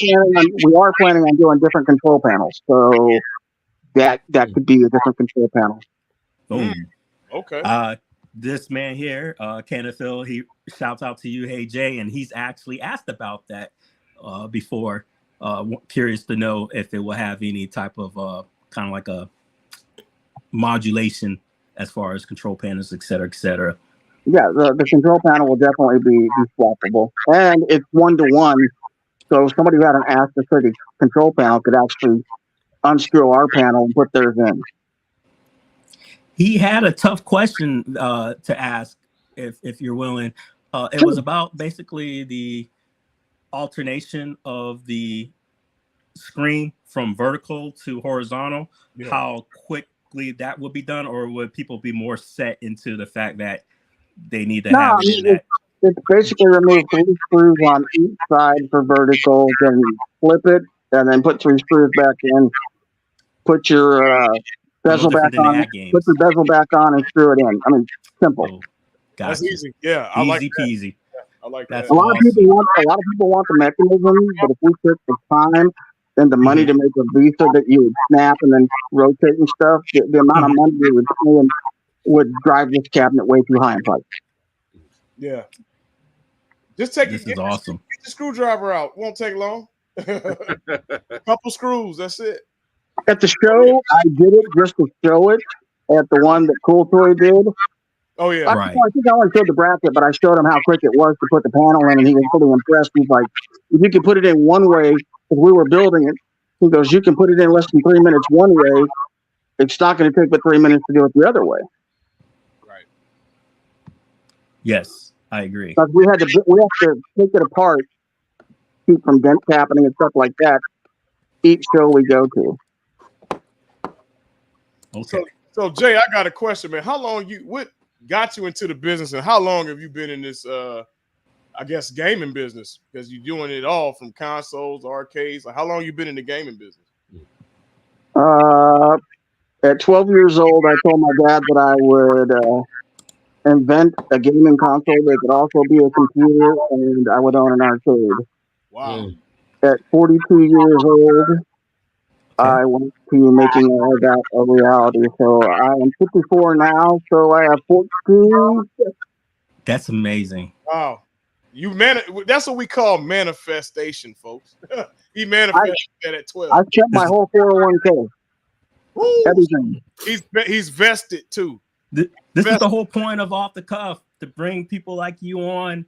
planning on doing different control panels. So that could be a different control panel. Boom. Okay. This man here, Kenneth Phil, he shouts out to you, hey Jay, and he's actually asked about that before. Curious to know if it will have any type of kind of like a modulation as far as control panels, et cetera, et cetera. Yeah, the control panel will definitely be swappable. And it's 1-to-1. So somebody who had an active control panel could actually unscrew our panel and put theirs in. He had a tough question to ask, if you're willing. It was about basically the alternation of the screen from vertical to horizontal, how quickly that would be done, or would people be more set into the fact that they need to have it in that? It's basically remove 3 screws on each side for vertical, then flip it, and then put 3 screws back in. Put your Bezel back different than on. ad games. Put the bezel back on and screw it in. I mean, simple. Oh, That's gotcha. easy. Yeah, I like Easy that. peasy. I like That's that. A lot of people want the mechanism, but if we took the time and the money to make a visa that you would snap and then rotate and stuff, the amount of money we would pay would drive this cabinet way too high in price. Yeah. Just take This it. is awesome. Get the screwdriver out. Won't take long. Couple screws. That's it. At the show, I did it just to show it. At the one that Cool Toy did, Oh yeah. I think I only showed the bracket, but I showed him how quick it was to put the panel in, and he was pretty impressed. He's like, if you can put it in one way, if we were building it, he goes, you can put it in less than 3 minutes one way. It's not going to take but 3 minutes to do it the other way. Right. Yes, I agree. Because we have to take it apart, keep from dents happening and stuff like that. Each show we go to. Okay. So Jay, I got a question, man. What got you into the business, and how long have you been in this I guess gaming business? Because you're doing it all from consoles, arcades. Like, how long you been in the gaming business? At 12 years old, I told my dad that I would invent a gaming console that could also be a computer, and I would own an arcade. Wow. At 42 years old, I went to making all that a reality. So I am 54 now, so I have 14. That's amazing. Wow. That's what we call manifestation, folks. He manifested that at 12. I spent my whole 401k. Everything. He's vested too. This is the whole point of Off the Cuff, to bring people like you on.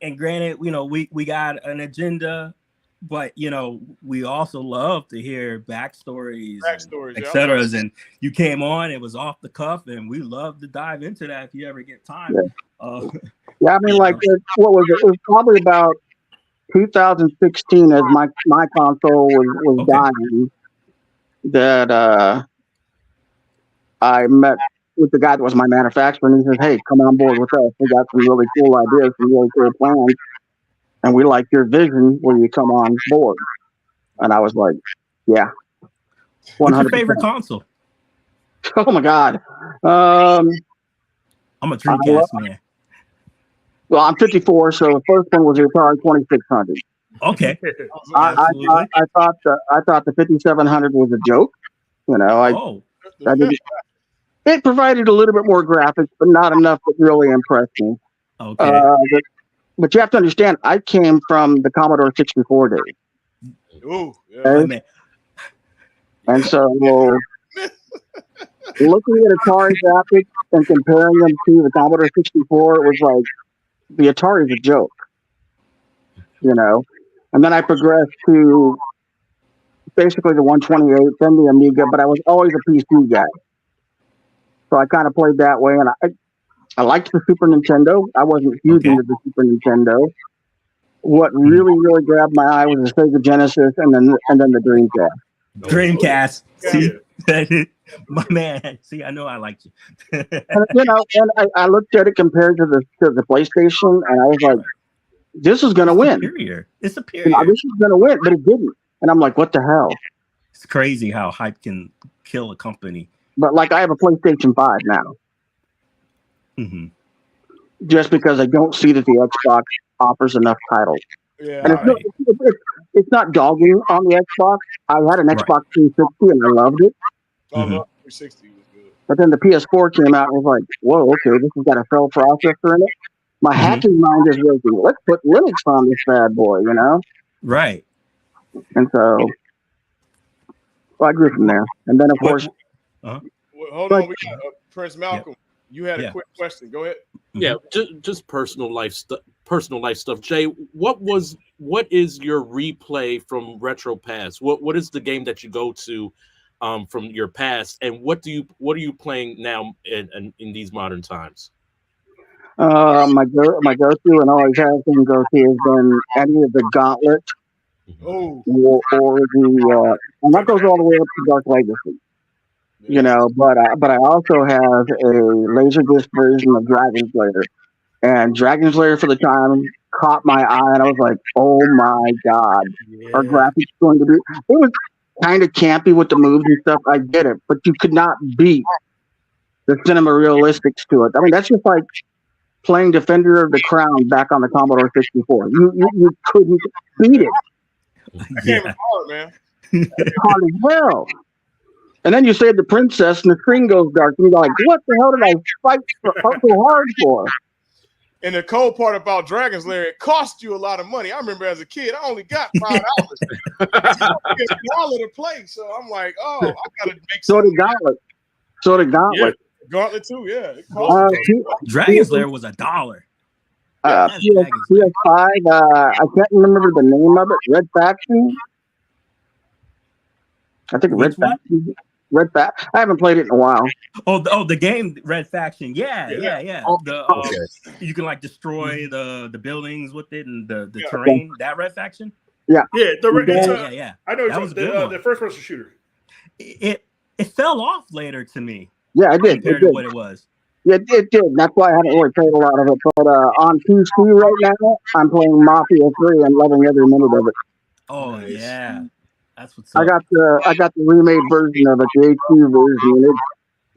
And granted, we got an agenda, but we also love to hear backstories, etc. And you came on, it was off the cuff, and we love to dive into that if you ever get time. Yeah, I mean, like, what was it? It was probably about 2016 as my console was dying, that I met with the guy that was my manufacturer, and he says, hey, come on board with us. We got some really cool ideas, some really cool plans, and we like your vision. Will you come on board? And I was like, yeah. 100%. What's your favorite console? Oh, my God. I'm a Dreamcast man. Well, I'm 54, so the first one was the Atari 2600. Okay. I thought the 5700 was a joke. It provided a little bit more graphics, but not enough that really impressed me. Okay. But you have to understand, I came from the Commodore 64 days. Ooh, yeah. And so looking at Atari graphics and comparing them to the Commodore 64, it was like, the Atari is a joke, And then I progressed to basically the 128, then the Amiga, but I was always a PC guy. So I kind of played that way, and I liked the Super Nintendo. I wasn't huge into the Super Nintendo. What really, really grabbed my eye was the Sega Genesis, and then the Dreamcast. Dreamcast. See, my man. See, I know I liked you. and I looked at it compared to the PlayStation, and I was like, "This is going to win. It's superior. This is going to win," but it didn't. And I'm like, "What the hell?" It's crazy how hype can kill a company. But like, I have a PlayStation 5 now. Mm-hmm. Just because I don't see that the Xbox offers enough titles. Yeah, and it's not dogging on the Xbox. I had an Xbox 360 and I loved it. Oh, 360 was good. But then the PS4 came out and was like, whoa, okay, this has got a cell processor in it. My hacking mind is working. Let's put Linux on this bad boy, Right. And so I grew from there. And then, of course... Hold on, we got Prince Malcolm. Yep. You had a quick question. Go ahead. Yeah, just personal life stuff. Jay, what is your replay from retro past? What is the game that you go to from your past, and what are you playing now in these modern times? My go-to and always has been go-to has been any of the Gauntlet or the and that goes all the way up to Dark Legacy. But I also have a Laserdisc version of Dragon's Lair, and Dragon's Lair for the time caught my eye, and I was like, "Oh my God, our graphics going to be?" kind of campy with the moves and stuff. I get it, but you could not beat the cinema realistics to it. I mean, that's just like playing Defender of the Crown back on the Commodore 64. You couldn't beat it. That game was hard, man. Hard as hell. And then you save the princess and the screen goes dark. And you're like, what the hell did I fight so hard for? And the cold part about Dragon's Lair, it cost you a lot of money. I remember as a kid, I only got $5. It's $1 to play. So I'm like, oh, I got to make So did Gauntlet. Yeah, Gauntlet too, yeah. Dragon's Lair was $1. PS5, I can't remember the name of it. Red Faction? I think Which one? Red Faction. I haven't played it in a while. Oh, the game Red Faction. Yeah. Okay. You can like destroy the buildings with it and the terrain. That Red Faction. Yeah. Yeah. I know That was a good one. the first person shooter. It fell off later to me. Yeah, it did. Compared to what it was. Yeah, it did. That's why I haven't really played a lot of it. But on PC right now, I'm playing Mafia 3 and loving every minute of it. Oh yeah, that's what's up. I got the remade version of it, the HD version, and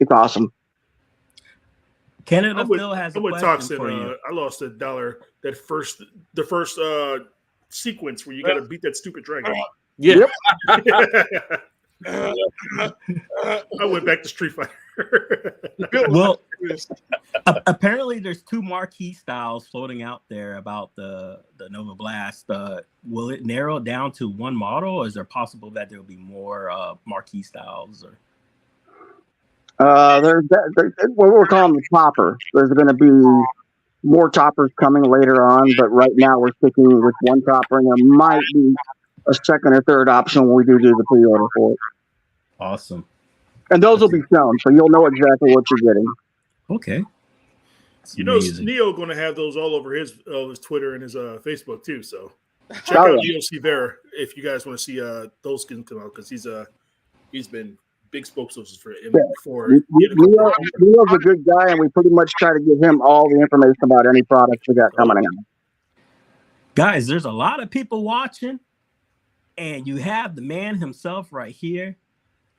it's awesome. Canada Phil has a question for you. I lost $1. The first sequence where you got to beat that stupid dragon. Yeah. I went back to Street Fighter. Well, apparently there's 2 marquee styles floating out there about the Nova Blast. Will it narrow down to one model, or is there possible that there'll be more marquee styles? Or There's what we're calling the topper. There's going to be more toppers coming later on, but right now we're sticking with one topper, and there might be a second or third option when we do the pre-order for it. Awesome. And those will be shown, so you'll know exactly what you're getting. Okay. You know, Neo going to have those all over his Twitter and his Facebook too. So check out Neo Severa if you guys want to see those skins come out, because he's been big spokesperson for him before. Neo's a good guy, and we pretty much try to give him all the information about any products we got coming out. Guys, there's a lot of people watching, and you have the man himself right here.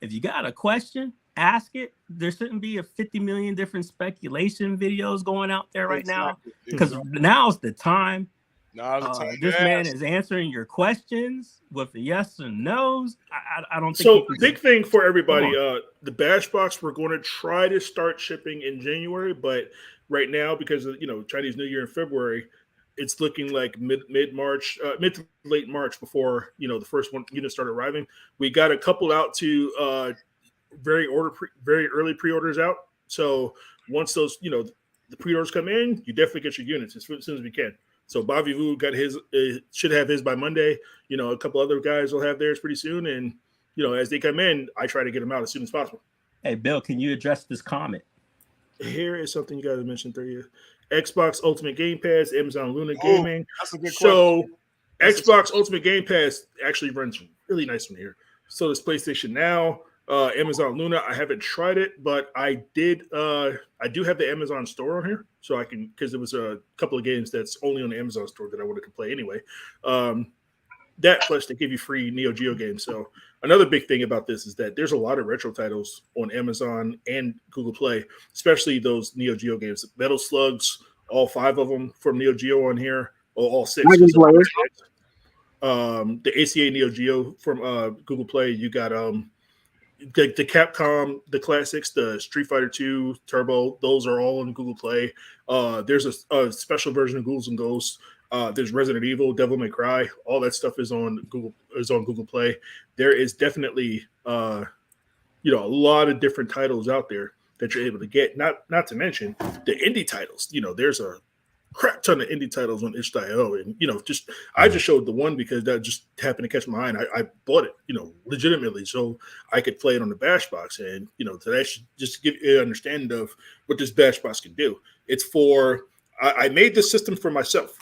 If you got a question, ask it. There shouldn't be a 50 million different speculation videos going out there right now, because now's the time. This man is answering your questions with a yes and no's. I don't think so. Big thing for everybody. The Bash Box, we're going to try to start shipping in January, but right now, because of Chinese New Year in February, it's looking like mid to late March before the first units start arriving. We got a couple out to very early pre-orders out. So once those the pre-orders come in, you definitely get your units as soon as we can. So Bobby Vu got his, should have his by Monday. A couple other guys will have theirs pretty soon, and as they come in, I try to get them out as soon as possible. Hey Bill, can you address this comment? Here is something you guys mentioned earlier. Xbox Ultimate Game Pass, Amazon Luna Gaming. That's a good question. Xbox Ultimate Game Pass actually runs really nice from here. So does PlayStation Now, Amazon Luna. I haven't tried it, but I did. I do have the Amazon store on here, so I can, because there was a couple of games that's only on the Amazon store that I wanted to play anyway. That plus they give you free Neo Geo games. So another big thing about this is that there's a lot of retro titles on Amazon and Google Play, especially those Neo Geo games. Metal Slugs, all 5 of them from Neo Geo on here, or all 6. The ACA Neo Geo from Google Play. You got the Capcom, the classics, the Street Fighter 2 Turbo. Those are all on Google Play. There's a special version of Ghouls and Ghosts. There's Resident Evil, Devil May Cry. All that stuff is on Google Play. There is definitely a lot of different titles out there that you're able to get. Not to mention the indie titles. There's a crap ton of indie titles on itch.io, and I just showed the one because that just happened to catch my eye, and I bought it, legitimately, so I could play it on the Bash Box. And today just to give you an understanding of what this Bash Box can do. It's for I made this system for myself.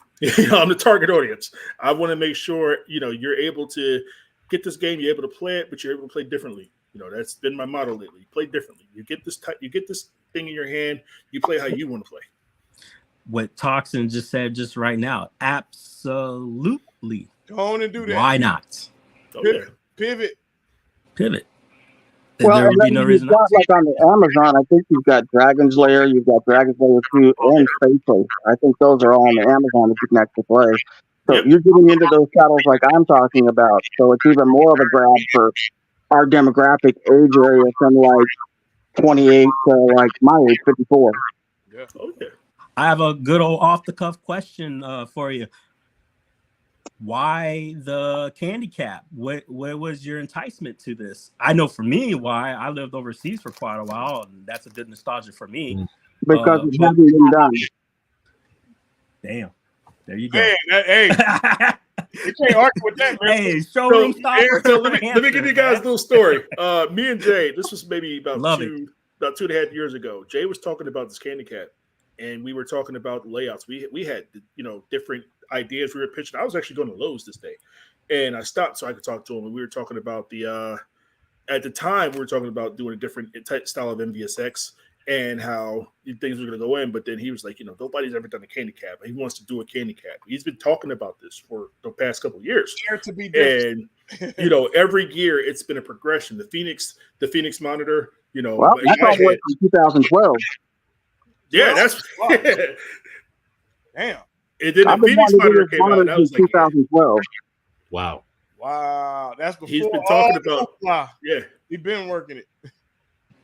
I'm the target audience. I want to make sure you're able to get this game, you're able to play it, but you're able to play differently. That's been my motto lately. Play differently. You get this thing in your hand, you play how you want to play. What Toxin just said just right now, absolutely. Go on and do that. Why not? Pivot. pivot. Well, There and would be then no you've reason got, not to. like on the Amazon, I think you've got Dragon's Lair, you've got Dragon's Lair 2, and Space Race. I think those are all on the Amazon that you can actually play. So Yep. you're getting into those titles like I'm talking about. So it's even more of a grab for our demographic age area from like 28 to like my age, 54. Yeah. Okay. I have a good old off the cuff question for you. Why the candy cap? What was your enticement to this? I know for me why. I lived overseas for quite a while, and that's a good nostalgia for me. Because it but- hasn't been done. Damn, there you go. Man, hey, you can't argue with that, man. Hey, showroom stopper. So let me give you guys a little story. Me and Jay, this was maybe about Love 2.5 years ago. Jay was talking about this candy cap, and we were talking about layouts. We had different ideas we were pitching. I was actually going to Lowe's this day, and I stopped so I could talk to him. And we were talking about at the time we were talking about doing a different type style of MVSX and how things were going to go in. But then he was like, nobody's ever done a candy cap. He wants to do a candy cap. He's been talking about this for the past couple of years. To be different. And every year it's been a progression. The Phoenix monitor, Well, that's all the way from 2012. Yeah, that's damn. And then I've the been Phoenix wanting to monitor do came out. monitors That was since like 2012. Wow. Wow, that's before he's been talking all about. Wow. Yeah, He's been working it.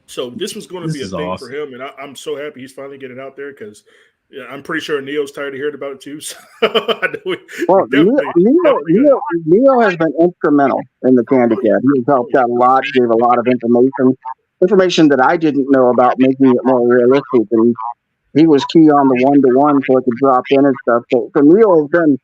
so this was going to This be a is thing awesome. for him, and I'm so happy he's finally getting it out there because I'm pretty sure Neo's tired of hearing about it too. So I know Well, Neo has been instrumental in the candy cap. He has helped out a lot, gave a lot of information that I didn't know about, making it more realistic. And he was key on the one-to-one so it could drop in and stuff. So Neo has been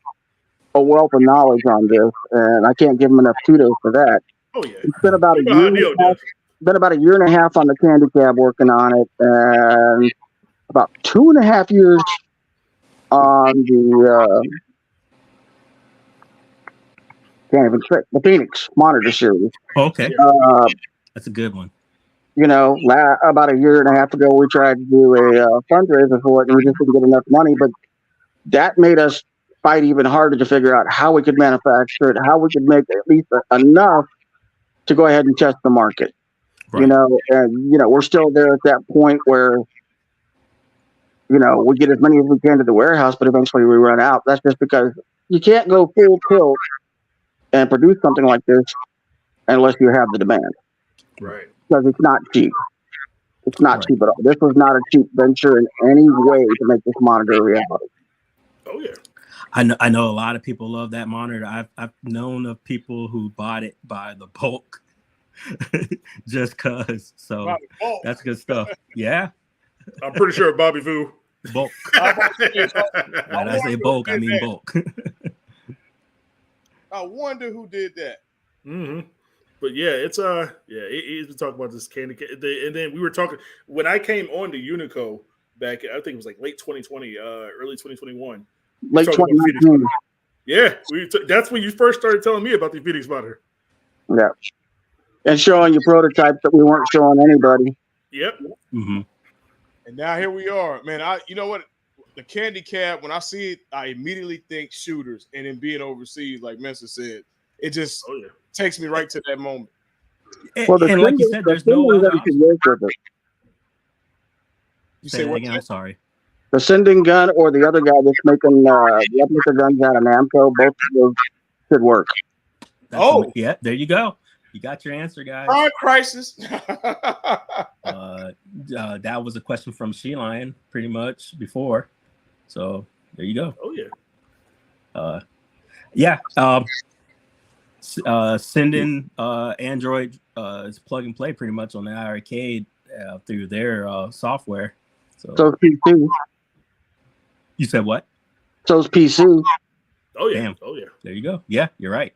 a wealth of knowledge on this, and I can't give him enough kudos for that. Oh yeah, It's been about You know how Neo does. been about a year and a half on the candy cab working on it, and about 2.5 years on the can't even say the Phoenix monitor series. Okay, Uh, that's a good one. About a year and a half ago, we tried to do a fundraiser for it, and we just didn't get enough money. But that made us fight even harder to figure out how we could manufacture it, how we could make at least enough to go ahead and test the market. Right. We're still there at that point where, we get as many as we can to the warehouse, but eventually we run out. That's just because you can't go full tilt and produce something like this unless you have the demand. Right. Because it's not cheap. It's not Right. cheap at all. This was not a cheap venture in any way to make this monitor a reality. Oh yeah. I know a lot of people love that monitor. I've known of people who bought it by the bulk just cause. So that's good stuff. Yeah, I'm pretty sure Bobby Vu. bulk. When I say bulk, I mean bulk. I wonder who did that. Mm-hmm. But yeah, it's he's been talking about this candy, and then we were talking when I came on to UNICO back. I think it was like late 2020, early 2021. Late Talking about 2019. Yeah, that's when you first started telling me about the Phoenix monitor. Yeah. And showing you prototypes that we weren't showing anybody. Yep. Mm-hmm. And now here we are, man. You know what? The candy cap, when I see it, I immediately think shooters. And then being overseas, like MeSiah said, it just takes me right to that moment. And like you said, there's no other option. You Say say that what? again. I'm sorry. The sending gun or the other guy that's making the replica guns out of Namco, both of those should work. Yeah, there you go. You got your answer, guys. Prime crisis. That was a question from She-Lion pretty much before. So there you go. Oh yeah. Sending Android is plug and play pretty much on the arcade through their software. So PC. You said what? So it's PC. Oh yeah. Damn. Oh yeah. There you go. Yeah, you're right.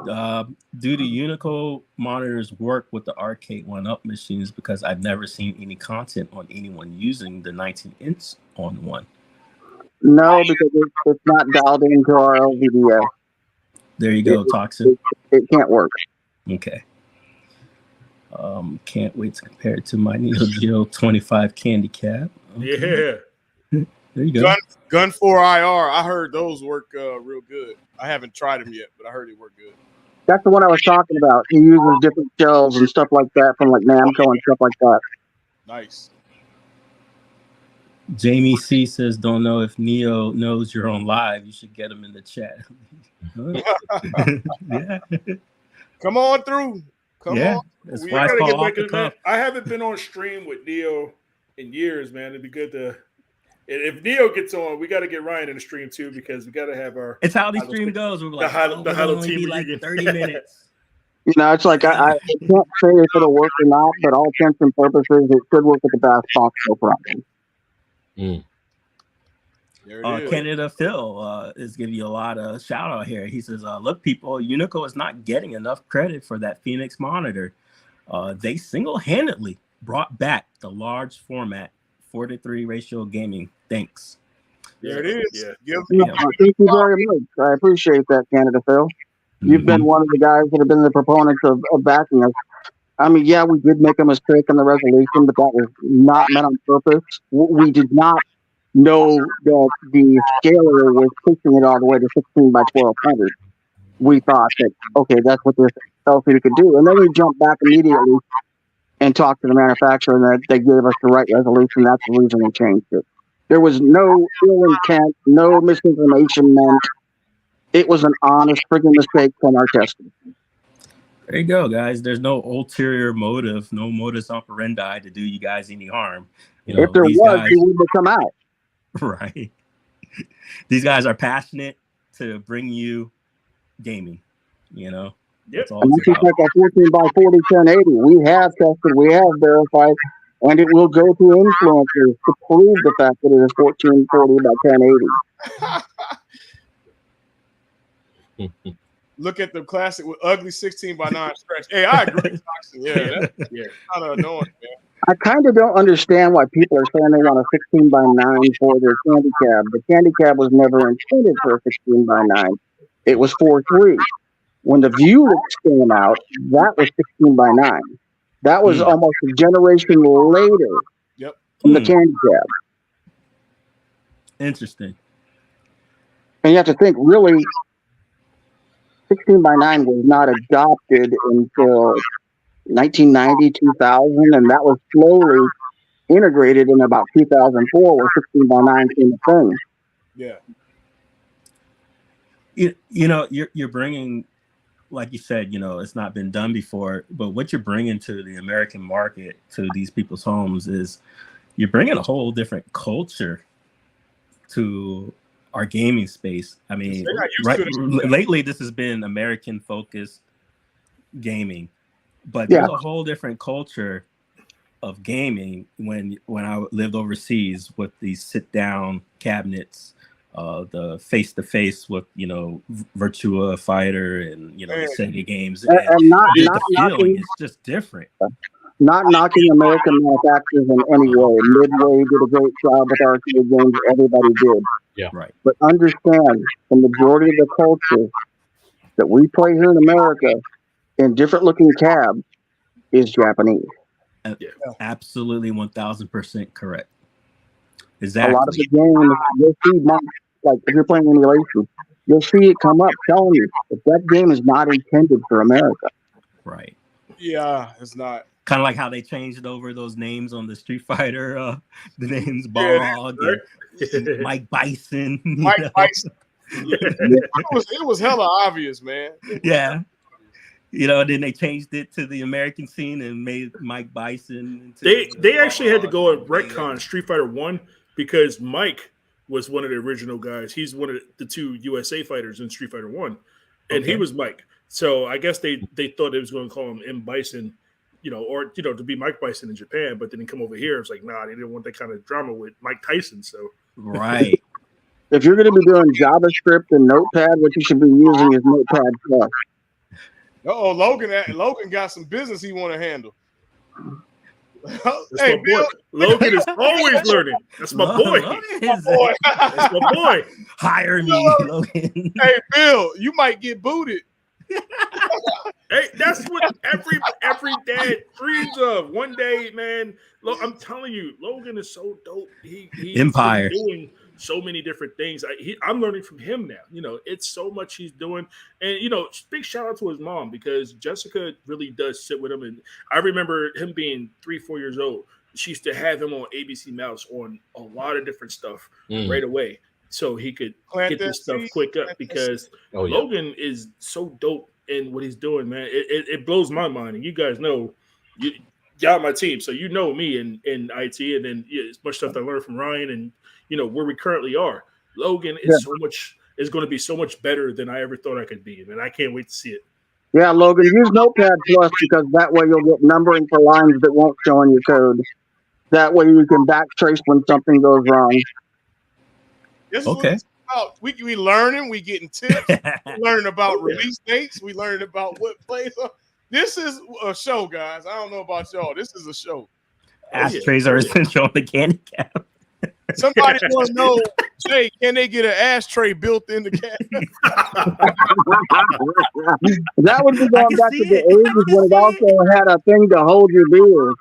Do the UNICO monitors work with the arcade 1-up machines? Because I've never seen any content on anyone using the 19-inch on one. No, because it's not dialed into our LVDS. There you go, Toxin. It can't work. Okay. Can't wait to compare it to my Neo Geo 25 candy cap. Okay. Yeah. There you go. Gun 4 IR. I heard those work real good. I haven't tried them yet, but I heard they work good. That's the one I was talking about. He uses different shells and stuff like that from like Namco and stuff like that. Nice. Jamie C says, "Don't know if Neo knows you're on live. You should get him in the chat." Yeah. Come on through. Come on. That's We why it's gotta called get off back the in cuff. I haven't been on stream with Neo in years, man. It'd be good to. If Neo gets on, we got to get Ryan in the stream too because we got to have our. It's how the stream goes. We're like, the Halo only team be like reunion. 30 minutes. You know, it's like I can't say if it'll work or not, but all intents and purposes, it should work with the Bash Box, no problem. There it is. Canada Phil is giving you a lot of shout out here. He says, look, people, Unico is not getting enough credit for that Phoenix monitor. They single-handedly brought back the large format 4:3 ratio gaming. Thanks. There it is. Yeah. Thank you very much. I appreciate that, Canada Phil. You've been one of the guys that have been the proponents of backing us. I mean, yeah, we did make a mistake in the resolution, but that was not meant on purpose. We did not know that the scaler was pushing it all the way to 16 by 1200. We thought that, okay, that's what this LCD could do. And then we jumped back immediately and talked to the manufacturer, and that they gave us the right resolution. That's the reason we changed it. There was no ill intent, no misinformation meant. It was an honest friggin' mistake from our testing. There you go, guys. There's no ulterior motive, no modus operandi to do you guys any harm. You know, if there was, he wouldn't have come out. Right. These guys are passionate to bring you gaming, you know? Yep. And this is like a 14 by 40 1080. We have tested, we have verified, and it will go to influencers to prove the fact that it is 1440 by 1080. Look at the classic with ugly 16 by 9 stretch. Hey, I agree. Yeah, that's kind of annoying, man. I kind of don't understand why people are saying they want a 16 by 9 for their candy cab. The candy cab was never intended for a 16 by 9. It was 4.3. When the Vuelix came out, that was 16 by 9. That was almost a generation later from the candy cab. Interesting. And you have to think, really, 16 by 9 was not adopted until 1990, 2000, and that was slowly integrated in about 2004 where 16 by 9 became a thing. Yeah. You know, you're bringing, like you said, you know, it's not been done before, but what you're bringing to the American market, to these people's homes, is you're bringing a whole different culture to our gaming space. I mean, lately this has been American focused gaming, but there's a whole different culture of gaming when I lived overseas with these sit down cabinets, the face to face with, you know, Virtua Fighter and, you know, the Sega games, and not the feeling knocking, is just different. Not knocking American manufacturers in any way. Midway did a great job with arcade games. Everybody did. Yeah. Right. But understand, the majority of the culture that we play here in America in different looking cabs is Japanese. Absolutely 1000% correct. A Exactly. lot of the games, you'll see, like if you're playing emulation, you'll see it come up telling you that that game is not intended for America. Right. Yeah, it's not. Kind of like how they changed over those names on the Street Fighter, the names Balrog and Mike Bison. Mike Bison. It was hella obvious, man. Yeah. You know, then they changed it to the American scene and made Mike Bison. They actually had to go and retcon Street Fighter 1 because Mike was one of the original guys. He's one of the two USA fighters in Street Fighter 1, and he was Mike. So I guess they thought it was going to call him M. Bison, you know, or, you know, to be Mike Bison in Japan, but then he come over here. It's like, nah, they didn't want that kind of drama with Mike Tyson. So right. If you're going to be doing JavaScript and Notepad, what you should be using is Notepad Plus. Logan got some business he want to handle. Hey, Bill. Logan is always learning. That's my boy. That's my boy. Hire me, Logan. Hey, Bill, you might get booted. Hey, that's what every dad dreams of. One day, man. I'm telling you, Logan is so dope. He's Empire. doing so many different things. I'm learning from him now. You know, it's so much he's doing, and you know, big shout out to his mom because Jessica really does sit with him. And I remember him being 3-4 years old. She used to have him on ABC Mouse on a lot of different stuff right away, so he could get this stuff quick up because Logan is so dope. And what he's doing, man, it blows my mind. And you guys know, y'all my team, so you know me in IT, and then it's much stuff I learned from Ryan, and you know where we currently are. Logan is is going to be so much better than I ever thought I could be, and I can't wait to see it. Yeah, Logan, use Notepad Plus because that way you'll get numbering for lines that won't show in your code. That way you can backtrace when something goes wrong. This is what it's about. We learning, we getting tips, we learning about release dates, we learning about what plays up. This is a show, guys. I don't know about y'all. This is a show. Ashtrays are essential on the candy cap. Somebody want to know, Jay, can they get an ashtray built in the cap? That would be going back to the 80s when it also had a thing to hold your beer.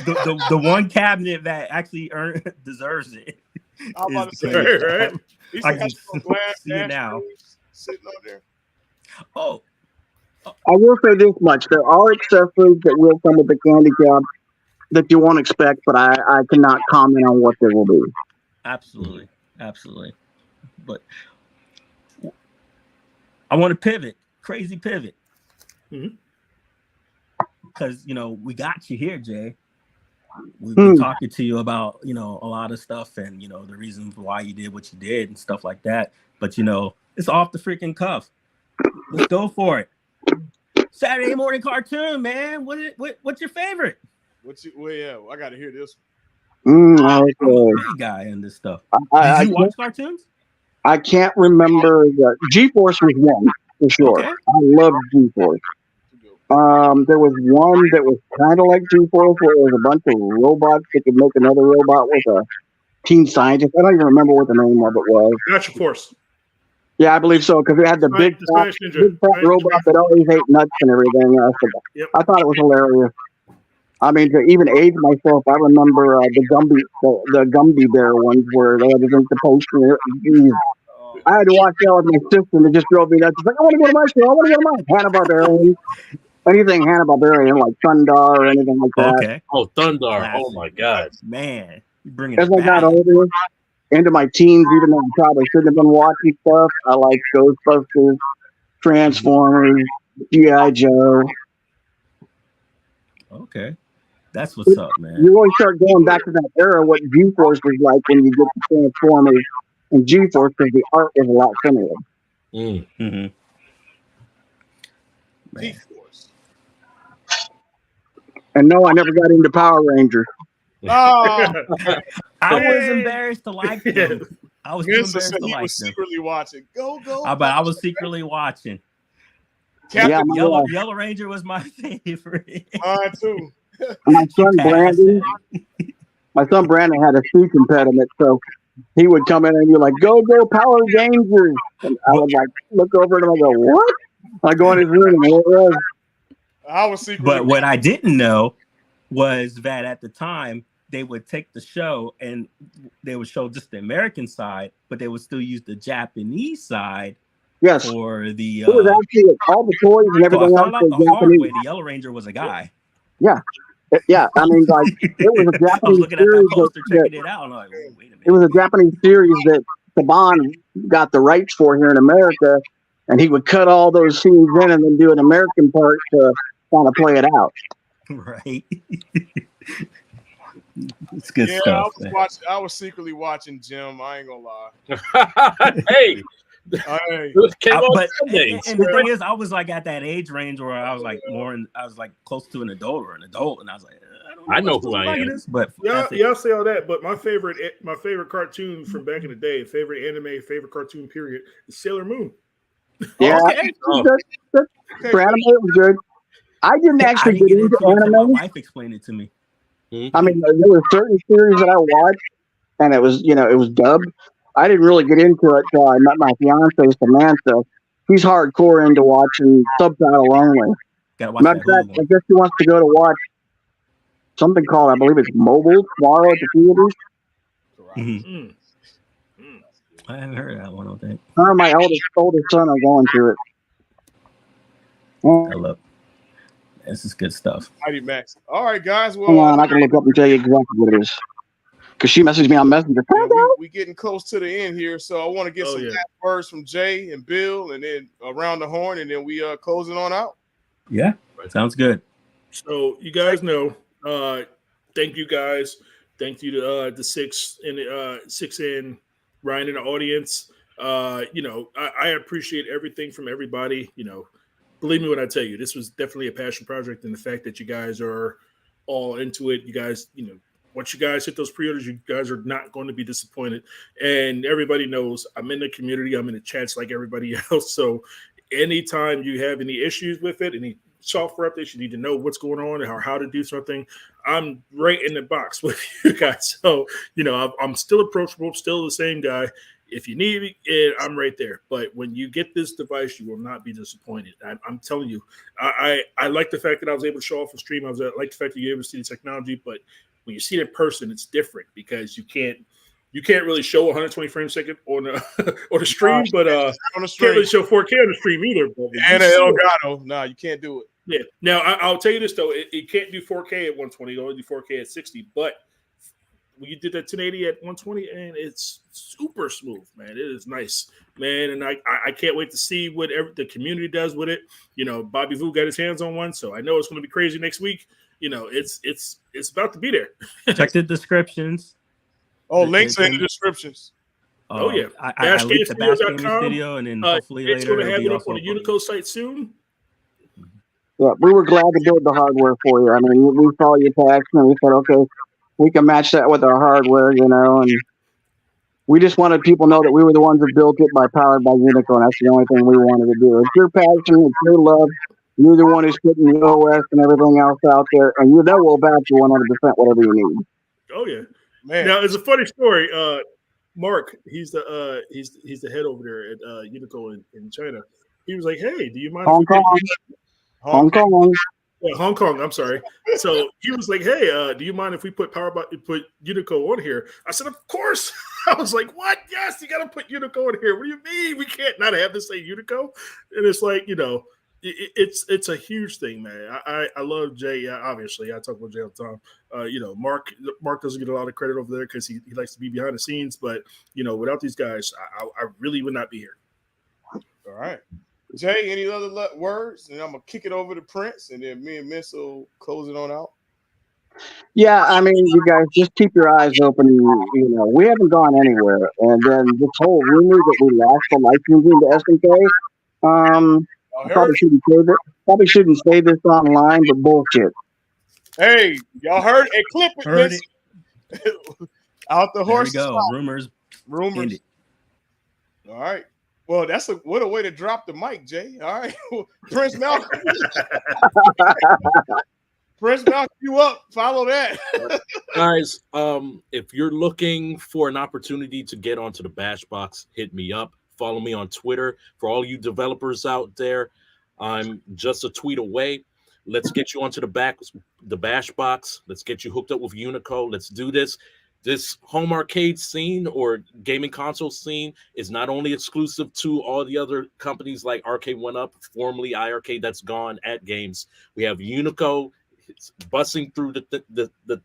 The one cabinet that actually deserves it. I'm about to say, right? I can see it now. Sitting on there. Oh. I will say this much. There are accessories that will come with the candy cap that you won't expect, but I cannot comment on what they will be. Absolutely. Absolutely. But I want to pivot. Crazy pivot. Because, you know, we got you here, Jay. We've been talking to you about, you know, a lot of stuff and, you know, the reasons why you did what you did and stuff like that. But, you know, it's off the freaking cuff. Let's go for it. Saturday morning cartoon, man. What's your favorite? I got to hear this one. I'm a big guy in this stuff. Did you watch cartoons? I can't remember. G-Force was one, for sure. Okay. I love G-Force. There was one that was kind of like G-Force where there was a bunch of robots that could make another robot with a teen scientist. I don't even remember what the name of it was. Gotcha Force. Yeah, I believe so, because it had the big fat robot that always ate nuts and everything. I thought it was hilarious. I mean, to even age myself, I remember the Gumby Bear ones where they had to drink the potion. I had to watch that with my sister, and it just drove me nuts. It's like, I want to go to my show. I want to go to my Hanna-Barbera. Anything Hanna-Barbera, like Thundar or anything like that. Okay. Oh, Thundar. Oh, my God. Man, you bring it back. As I got older, into my teens, even though I probably shouldn't have been watching stuff, I like Ghostbusters, Transformers, G.I. Joe. Okay. That's what's up, man. You always start going back to that era, what G-Force was like when you get to Transformers and G-Force, because the art is a lot similar. G-Force. And no, I never got into Power Rangers. Oh, I was embarrassed to like them. I was too embarrassed to like them. Secretly watching. Go. But I was secretly watching. Yellow Ranger was my favorite. Mine too. My son Brandon had a speech impediment, so he would come in and be like, "Go, Power Rangers!" And I would like look over at him and I go, "What?" I go in his room and I was secretly. But what I didn't know was that at the time they would take the show and they would show just the American side, but they would still use the Japanese side. Yes. For the it was actually all the toys and everything else. The hard way, the Yellow Ranger was a guy. Yeah. Yeah, I mean, like it was a Japanese I was looking at that poster, checking it out. I'm like, wait a minute. It was a Japanese series that Saban got the rights for here in America, and he would cut all those scenes in and then do an American part to kind of play it out. Right. It's good stuff. I was secretly watching Jim. I ain't gonna lie. Hey. But and the thing is, I was like at that age range where I was like I was like close to an adult, and I was like, I know who I am. But y'all say all that, but my favorite cartoon from back in the day, favorite anime, favorite cartoon period, is Sailor Moon. Yeah, for anime it was good. I didn't actually get into anime. My wife explained it to me. I mean, there were certain series that I watched, and it was dubbed. I didn't really get into it until I met my fiance Samantha, he's hardcore into watching subtitle only. Gotta watch Matter that of fact, Hulu I guess he wants to go to watch something called, I believe it's Mobile tomorrow at the theaters. one. I haven't heard of that one, I don't think. Her and my oldest son are going to it. I love this is good stuff. Mighty Max. All right, guys. Well, Hold on, I can look up and tell you exactly what it is. Because she messaged me on Messenger. we getting close to the end here, so I want to get some last words from Jay and Bill, and then around the horn, and then we closing on out. Yeah, sounds good. So you guys know, thank you guys. Thank you to the six and Ryan in the audience. I appreciate everything from everybody. Believe me when I tell you, this was definitely a passion project, and the fact that you guys are all into it, you guys, once you guys hit those pre-orders, you guys are not going to be disappointed. And everybody knows I'm in the community. I'm in the chats like everybody else. So anytime you have any issues with it, any software updates, you need to know what's going on or how to do something, I'm right in the box with you guys. So, I'm still approachable, still the same guy. If you need it, I'm right there. But when you get this device, you will not be disappointed. I'm telling you, I like the fact that I was able to show off a stream. I like the fact that you're able to see the technology, but when you see it in person, it's different because you can't really show 120 frames a second on the stream, but on the stream. Can't really show 4K on the stream either. And an Elgato, no, you can't do it. Yeah. Now I'll tell you this though, it can't do 4K at 120. It only do 4K at 60. But when you did that 1080 at 120, and it's super smooth, man. It is nice, man. And I can't wait to see what the community does with it. Bobby Vu got his hands on one, so I know it's going to be crazy next week. It's about to be there. Check the descriptions. Oh, links are in the descriptions. Oh yeah, I leaked the Bash Gaming video, and then hopefully it's later going to have it up also on the UNICO site soon. Yeah, we were glad to build the hardware for you. I mean, we saw your text and we said, okay, we can match that with our hardware, and we just wanted people to know that we were the ones that built it powered by UNICO, and that's the only thing we wanted to do. It's your passion, it's your love. You're the one who's putting the OS and everything else out there, and we'll back you 100% whatever you need. Oh yeah, man. Now it's a funny story. Mark, he's the head over there at UNICO in China. He was like, "Hey, do you mind?" Hong Kong. Yeah, Hong Kong. I'm sorry. So he was like, "Hey, do you mind if we put put UNICO on here?" I said, "Of course." I was like, "What? Yes, you got to put UNICO in here. What do you mean? We can't not have this say UNICO?" And it's like, it's a huge thing, man. I love Jay. Obviously, I talk about Jay all the time. Mark doesn't get a lot of credit over there because he likes to be behind the scenes. But without these guys, I really would not be here. All right. Jay, any other words? And I'm gonna kick it over to Prince, and then me and Miss will close it on out. Yeah, I mean, you guys just keep your eyes open. We haven't gone anywhere, and then this whole rumor that we lost the licensing to SNK. Probably shouldn't say this online, but bullshit. Hey, y'all heard it? Clip it, heard Miss. It. Out the horse. There we go. Rumors. All right. Well, what a way to drop the mic, Jay. All right. Prince Malcolm. Prince Malcolm, you up. Follow that. Guys, if you're looking for an opportunity to get onto the Bash Box, hit me up. Follow me on Twitter. For all you developers out there, I'm just a tweet away. Let's get you onto the Bash Box. Let's get you hooked up with Unico. Let's do this. This home arcade scene or gaming console scene is not only exclusive to all the other companies like Arcade1Up, formerly iArcade, that's gone at games. We have Unico busting through the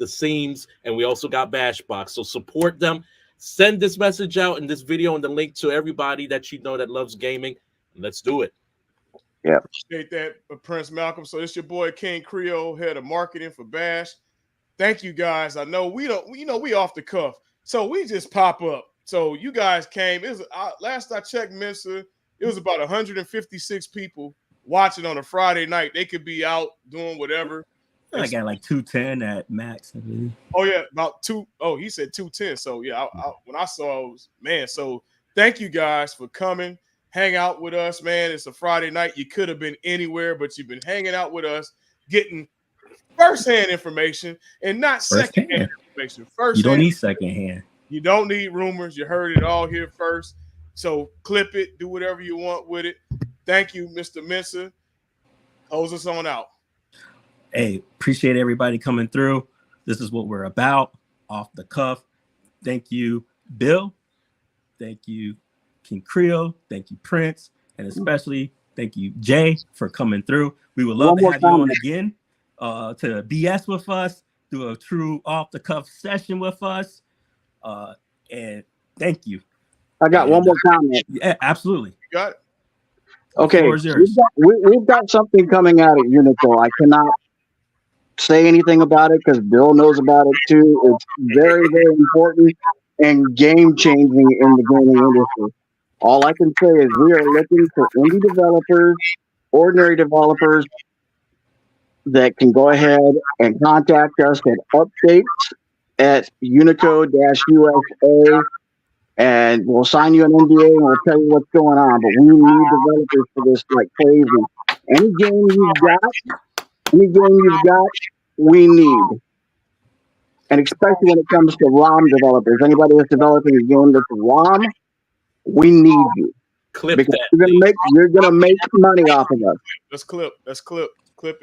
seams, and we also got Bash Box. So support them. Send this message out in this video and the link to everybody that you know that loves gaming. Let's do it. Yeah. Appreciate that, Prince Malcolm. So it's your boy King Creole, head of marketing for Bash. Thank you guys. I know we off the cuff, so we just pop up. So you guys came. Last I checked, Mensa, it was about 156 people watching on a Friday night. They could be out doing whatever. I got like 210 at max. Oh yeah, about 2. Oh, he said 210. So yeah, when I saw it was, man. So thank you guys for coming, hang out with us, man. It's a Friday night. You could have been anywhere, but you've been hanging out with us, getting first-hand information and not second-hand information. You don't need second-hand. You don't need rumors. You heard it all here first. So clip it, do whatever you want with it. Thank you, Mr. MeSiah. Close us on out. Hey, appreciate everybody coming through. This is what we're about, off the cuff. Thank you, Bill. Thank you, King Creole. Thank you, Prince. And especially thank you, Jay, for coming through. We would love to have you on again to BS with us, do a true off-the-cuff session with us. And thank you. I got one more comment. Yeah, absolutely. You got it. Okay, we've got something coming out at UNICO. I cannot say anything about it because Bill knows about it too. It's very, very important and game-changing in the gaming industry. All I can say is we are looking for indie developers, ordinary developers that can go ahead and contact us at updates at unico-usa, and we'll sign you an NDA and we'll tell you what's going on. But we need developers for this like crazy. Any game you've got, we need. And especially when it comes to ROM developers. Anybody that's developing a game that's ROM, we need you. Clip because that. You're gonna make money off of us. Let's clip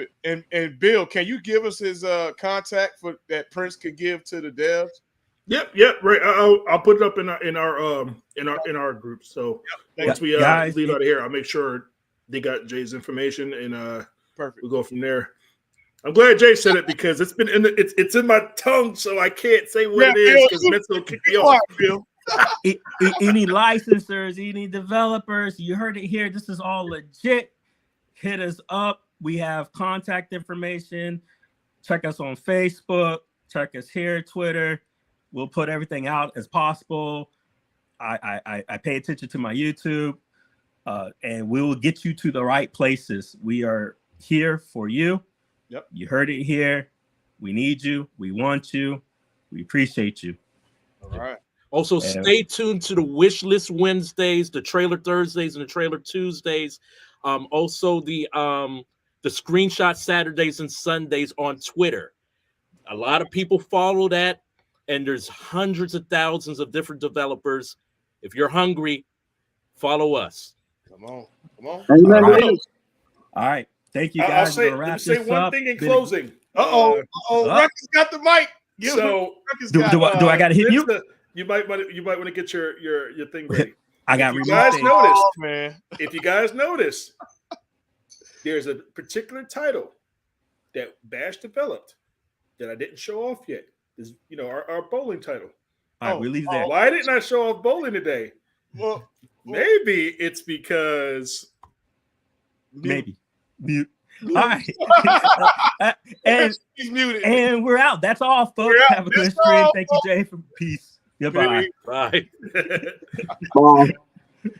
it. And Bill, can you give us his contact for that Prince could give to the devs? Yep, right. I'll put it up in our group. So once we leave out of here, I'll make sure they got Jay's information and perfect. We'll go from there. I'm glad Jay said it because it's been it's in my tongue, so I can't say what it is because Mitch will kick me off. Bill. Any licensors, any developers, you heard it here. This is all legit. Hit us up. We have contact information. Check us on Facebook. Check us here, Twitter. We'll put everything out as possible. I pay attention to my YouTube, and we will get you to the right places. We are here for you. Yep. You heard it here. We need you. We want you. We appreciate you. All right. Also, stay tuned to the Wish List Wednesdays, the Trailer Thursdays, and the Trailer Tuesdays. Also, the Screenshot Saturdays and Sundays on Twitter. A lot of people follow that, and there's hundreds of thousands of different developers. If you're hungry, follow us. Come on. All right. Thank you, guys. I'll say one thing in closing. Ruckus got the mic. So do I got to hit you? You might want to get your thing ready. I got if you guys notice, there's a particular title that Bash developed that I didn't show off yet. Is our bowling title. All right, release that. Why didn't I show off bowling today? Well, maybe it's because maybe mute. All right. and he's muted. And we're out. That's all, folks. Have a good stream. Thank you, Jay. For peace. Goodbye. Bye. Bye.